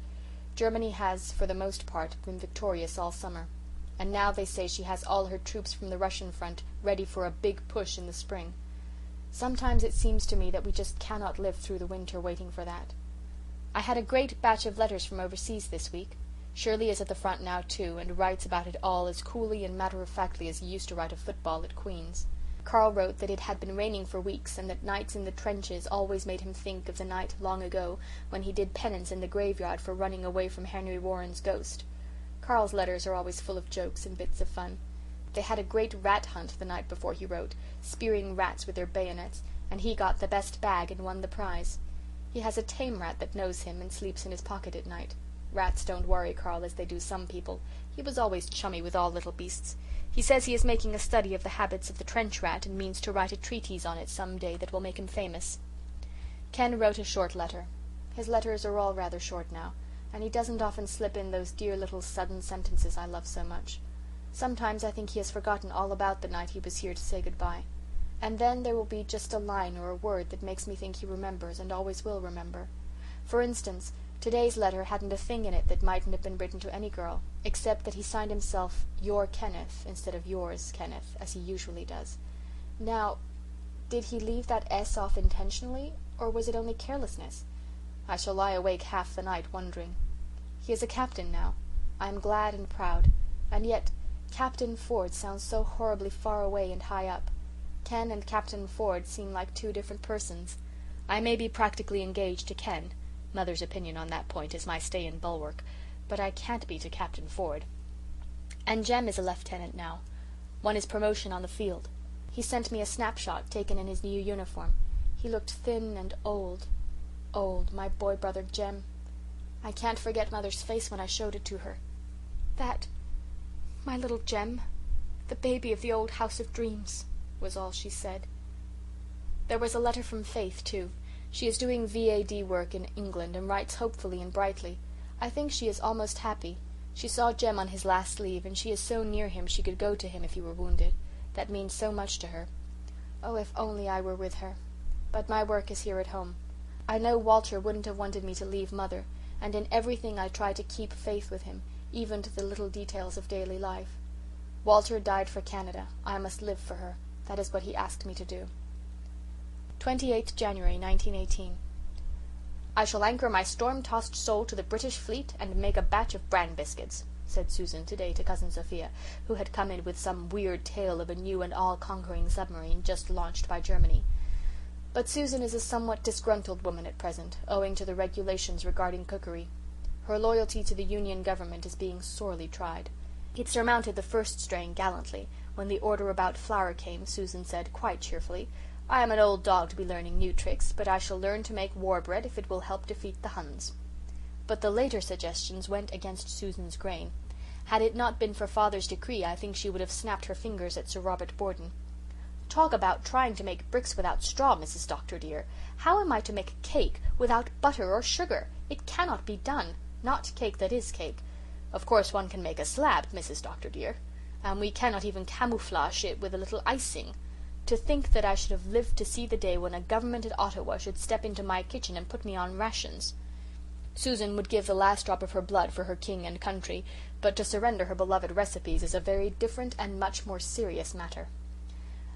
Germany has, for the most part, been victorious all summer, and now they say she has all her troops from the Russian front ready for a big push in the spring. Sometimes it seems to me that we just cannot live through the winter waiting for that. I had a great batch of letters from overseas this week. Shirley is at the front now too, and writes about it all as coolly and matter-of-factly as he used to write of football at Queen's. Carl wrote that it had been raining for weeks, and that nights in the trenches always made him think of the night long ago when he did penance in the graveyard for running away from Henry Warren's ghost. Carl's letters are always full of jokes and bits of fun. They had a great rat hunt the night before he wrote, spearing rats with their bayonets, and he got the best bag and won the prize. He has a tame rat that knows him and sleeps in his pocket at night. Rats don't worry Carl as they do some people. He was always chummy with all little beasts. He says he is making a study of the habits of the trench rat and means to write a treatise on it some day that will make him famous. Ken wrote a short letter. His letters are all rather short now, and he doesn't often slip in those dear little sudden sentences I love so much. Sometimes I think he has forgotten all about the night he was here to say goodbye. And then there will be just a line or a word that makes me think he remembers and always will remember. For instance, today's letter hadn't a thing in it that mightn't have been written to any girl, except that he signed himself Your Kenneth instead of Yours, Kenneth, as he usually does. Now, did he leave that S off intentionally, or was it only carelessness? I shall lie awake half the night wondering. He is a captain now. I am glad and proud, and yet Captain Ford sounds so horribly far away and high up. Ken and Captain Ford seem like 2 different persons. I may be practically engaged to Ken. Mother's opinion on that point is my stay and bulwark, but I can't be to Captain Ford. And Jem is a lieutenant now. Won his promotion on the field. He sent me a snapshot taken in his new uniform. He looked thin and old, my boy brother Jem. I can't forget Mother's face when I showed it to her. That, my little Jem, the baby of the old house of dreams, was all she said. There was a letter from Faith, too. She is doing V.A.D. work in England and writes hopefully and brightly. I think she is almost happy. She saw Jem on his last leave, and she is so near him she could go to him if he were wounded. That means so much to her. Oh, if only I were with her. But my work is here at home. I know Walter wouldn't have wanted me to leave Mother, and in everything I try to keep faith with him, even to the little details of daily life. Walter died for Canada. I must live for her. That is what he asked me to do. 28th January 1918. I shall anchor my storm-tossed soul to the British fleet and make a batch of bran biscuits, said Susan today to Cousin Sophia, who had come in with some weird tale of a new and all-conquering submarine just launched by Germany. But Susan is a somewhat disgruntled woman at present, owing to the regulations regarding cookery. Her loyalty to the Union government is being sorely tried. It surmounted the first strain gallantly. When the order about flour came, Susan said quite cheerfully, I am an old dog to be learning new tricks, but I shall learn to make war bread if it will help defeat the Huns. But the later suggestions went against Susan's grain. Had it not been for Father's decree, I think she would have snapped her fingers at Sir Robert Borden. Talk about trying to make bricks without straw, Mrs. Doctor dear. How am I to make cake without butter or sugar? It cannot be done. Not cake that is cake. Of course one can make a slab, Mrs. Doctor dear, and we cannot even camouflage it with a little icing. To think that I should have lived to see the day when a government at Ottawa should step into my kitchen and put me on rations. Susan would give the last drop of her blood for her king and country, but to surrender her beloved recipes is a very different and much more serious matter.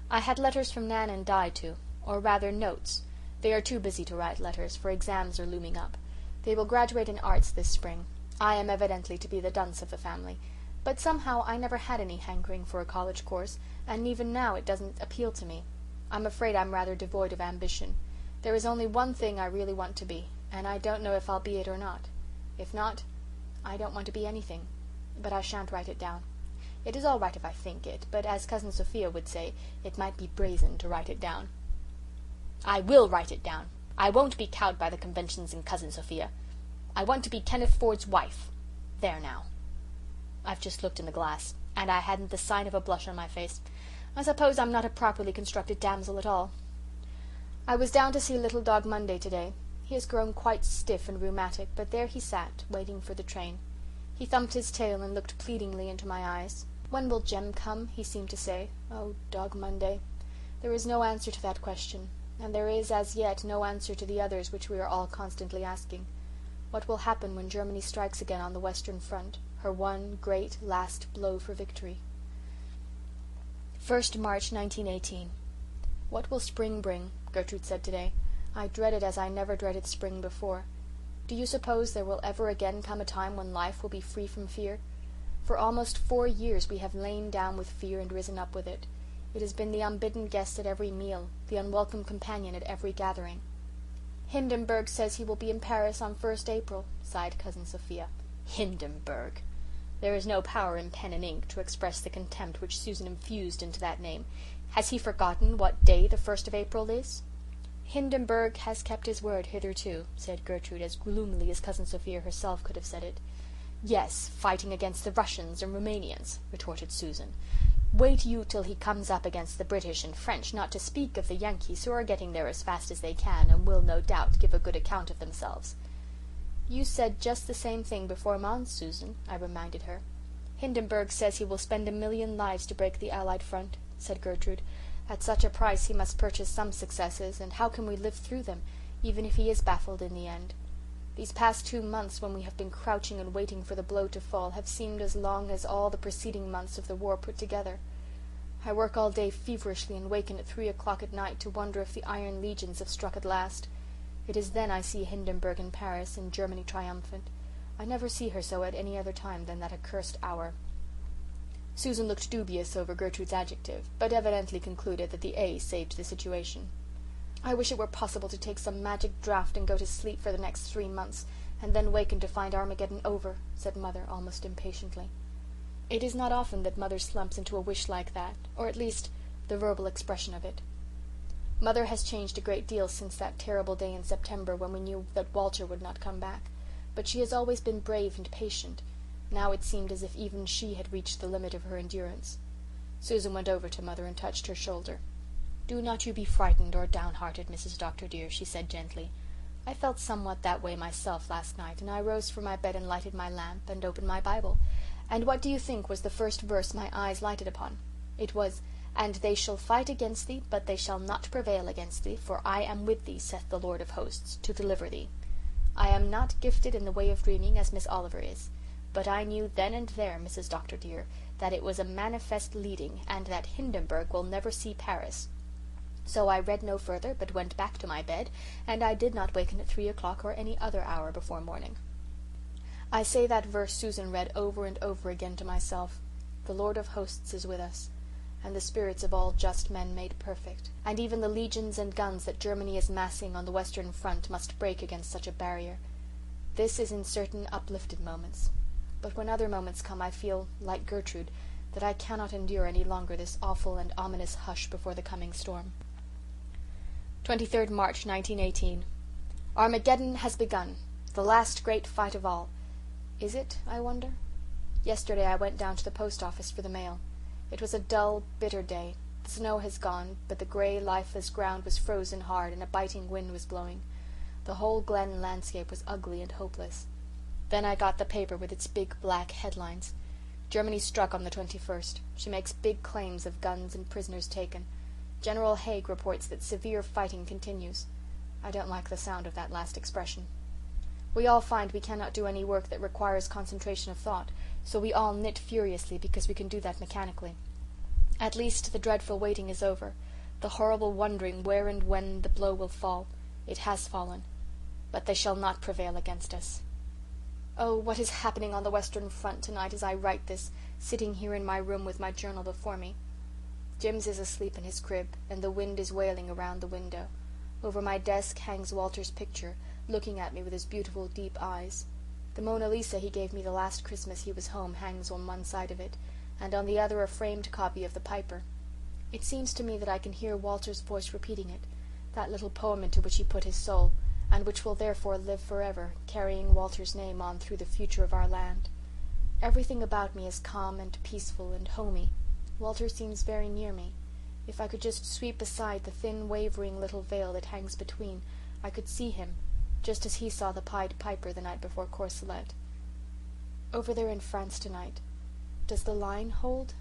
I had letters from Nan and Di too, or rather notes. They are too busy to write letters, for exams are looming up. They will graduate in arts this spring. I am evidently to be the dunce of the family, but somehow I never had any hankering for a college course, and even now it doesn't appeal to me. I'm afraid I'm rather devoid of ambition. There is only one thing I really want to be, and I don't know if I'll be it or not. If not, I don't want to be anything, but I shan't write it down. It is all right if I think it, but as Cousin Sophia would say, it might be brazen to write it down. I will write it down. I won't be cowed by the conventions in Cousin Sophia. I want to be Kenneth Ford's wife. There now. I've just looked in the glass, and I hadn't the sign of a blush on my face. I suppose I'm not a properly constructed damsel at all. I was down to see little dog Monday today. He has grown quite stiff and rheumatic, but there he sat, waiting for the train. He thumped his tail and looked pleadingly into my eyes. When will Jem come? He seemed to say. Oh, dog Monday. There is no answer to that question, and there is as yet no answer to the others which we are all constantly asking. What will happen when Germany strikes again on the Western Front, her one great last blow for victory? 1st March 1918. What will spring bring? Gertrude said today. I dread it as I never dreaded spring before. Do you suppose there will ever again come a time when life will be free from fear? For almost 4 years we have lain down with fear and risen up with it. It has been the unbidden guest at every meal, the unwelcome companion at every gathering. Hindenburg says he will be in Paris on 1st April, sighed Cousin Sophia. Hindenburg! There is no power in pen and ink to express the contempt which Susan infused into that name. Has he forgotten what day the 1st of April is? Hindenburg has kept his word hitherto, said Gertrude, as gloomily as Cousin Sophia herself could have said it. Yes, fighting against the Russians and Romanians, retorted Susan. Wait you till he comes up against the British and French, not to speak of the Yankees, who are getting there as fast as they can and will, no doubt, give a good account of themselves. You said just the same thing before Mons, Susan, I reminded her. Hindenburg says he will spend 1,000,000 lives to break the Allied front, said Gertrude. At such a price he must purchase some successes, and how can we live through them, even if he is baffled in the end? These past 2 months, when we have been crouching and waiting for the blow to fall, have seemed as long as all the preceding months of the war put together. I work all day feverishly and waken at 3 o'clock at night to wonder if the Iron Legions have struck at last. It is then I see Hindenburg in Paris and Germany triumphant. I never see her so at any other time than that accursed hour. Susan looked dubious over Gertrude's adjective, but evidently concluded that the A saved the situation. I wish it were possible to take some magic draught and go to sleep for the next 3 months, and then waken to find Armageddon over, said Mother almost impatiently. It is not often that Mother slumps into a wish like that, or at least the verbal expression of it. Mother has changed a great deal since that terrible day in September when we knew that Walter would not come back, but she has always been brave and patient. Now it seemed as if even she had reached the limit of her endurance. Susan went over to Mother and touched her shoulder. "Do not you be frightened or downhearted, Mrs. Dr. dear," she said gently. "I felt somewhat that way myself last night, and I rose from my bed and lighted my lamp and opened my Bible. And what do you think was the first verse my eyes lighted upon? It was, 'And they shall fight against thee, but they shall not prevail against thee, for I am with thee, saith the Lord of hosts, to deliver thee.' I am not gifted in the way of dreaming as Miss Oliver is, but I knew then and there, Mrs. Dr. dear, that it was a manifest leading, and that Hindenburg will never see Paris. So I read no further, but went back to my bed, and I did not waken at 3 o'clock or any other hour before morning." I say that verse Susan read over and over again to myself. The Lord of hosts is with us, and the spirits of all just men made perfect, and even the legions and guns that Germany is massing on the Western Front must break against such a barrier. This is in certain uplifted moments. But when other moments come I feel, like Gertrude, that I cannot endure any longer this awful and ominous hush before the coming storm. 23rd March 1918. Armageddon has begun, the last great fight of all. Is it, I wonder? Yesterday I went down to the post office for the mail. It was a dull, bitter day. The snow has gone, but the grey, lifeless ground was frozen hard and a biting wind was blowing. The whole Glen landscape was ugly and hopeless. Then I got the paper with its big black headlines. Germany struck on the 21st. She makes big claims of guns and prisoners taken. General Haig reports that severe fighting continues. I don't like the sound of that last expression. We all find we cannot do any work that requires concentration of thought, so we all knit furiously because we can do that mechanically. At least the dreadful waiting is over, the horrible wondering where and when the blow will fall. It has fallen, but they shall not prevail against us. Oh, what is happening on the Western Front tonight as I write this, sitting here in my room with my journal before me? Jims is asleep in his crib, and the wind is wailing around the window. Over my desk hangs Walter's picture, looking at me with his beautiful deep eyes. The Mona Lisa he gave me the last Christmas he was home hangs on one side of it, and on the other a framed copy of the Piper. It seems to me that I can hear Walter's voice repeating it, that little poem into which he put his soul, and which will therefore live forever, carrying Walter's name on through the future of our land. Everything about me is calm and peaceful and homey. Walter seems very near me. If I could just sweep aside the thin, wavering little veil that hangs between, I could see him, just as he saw the Pied Piper the night before Courcelette. Over there in France tonight, does the line hold?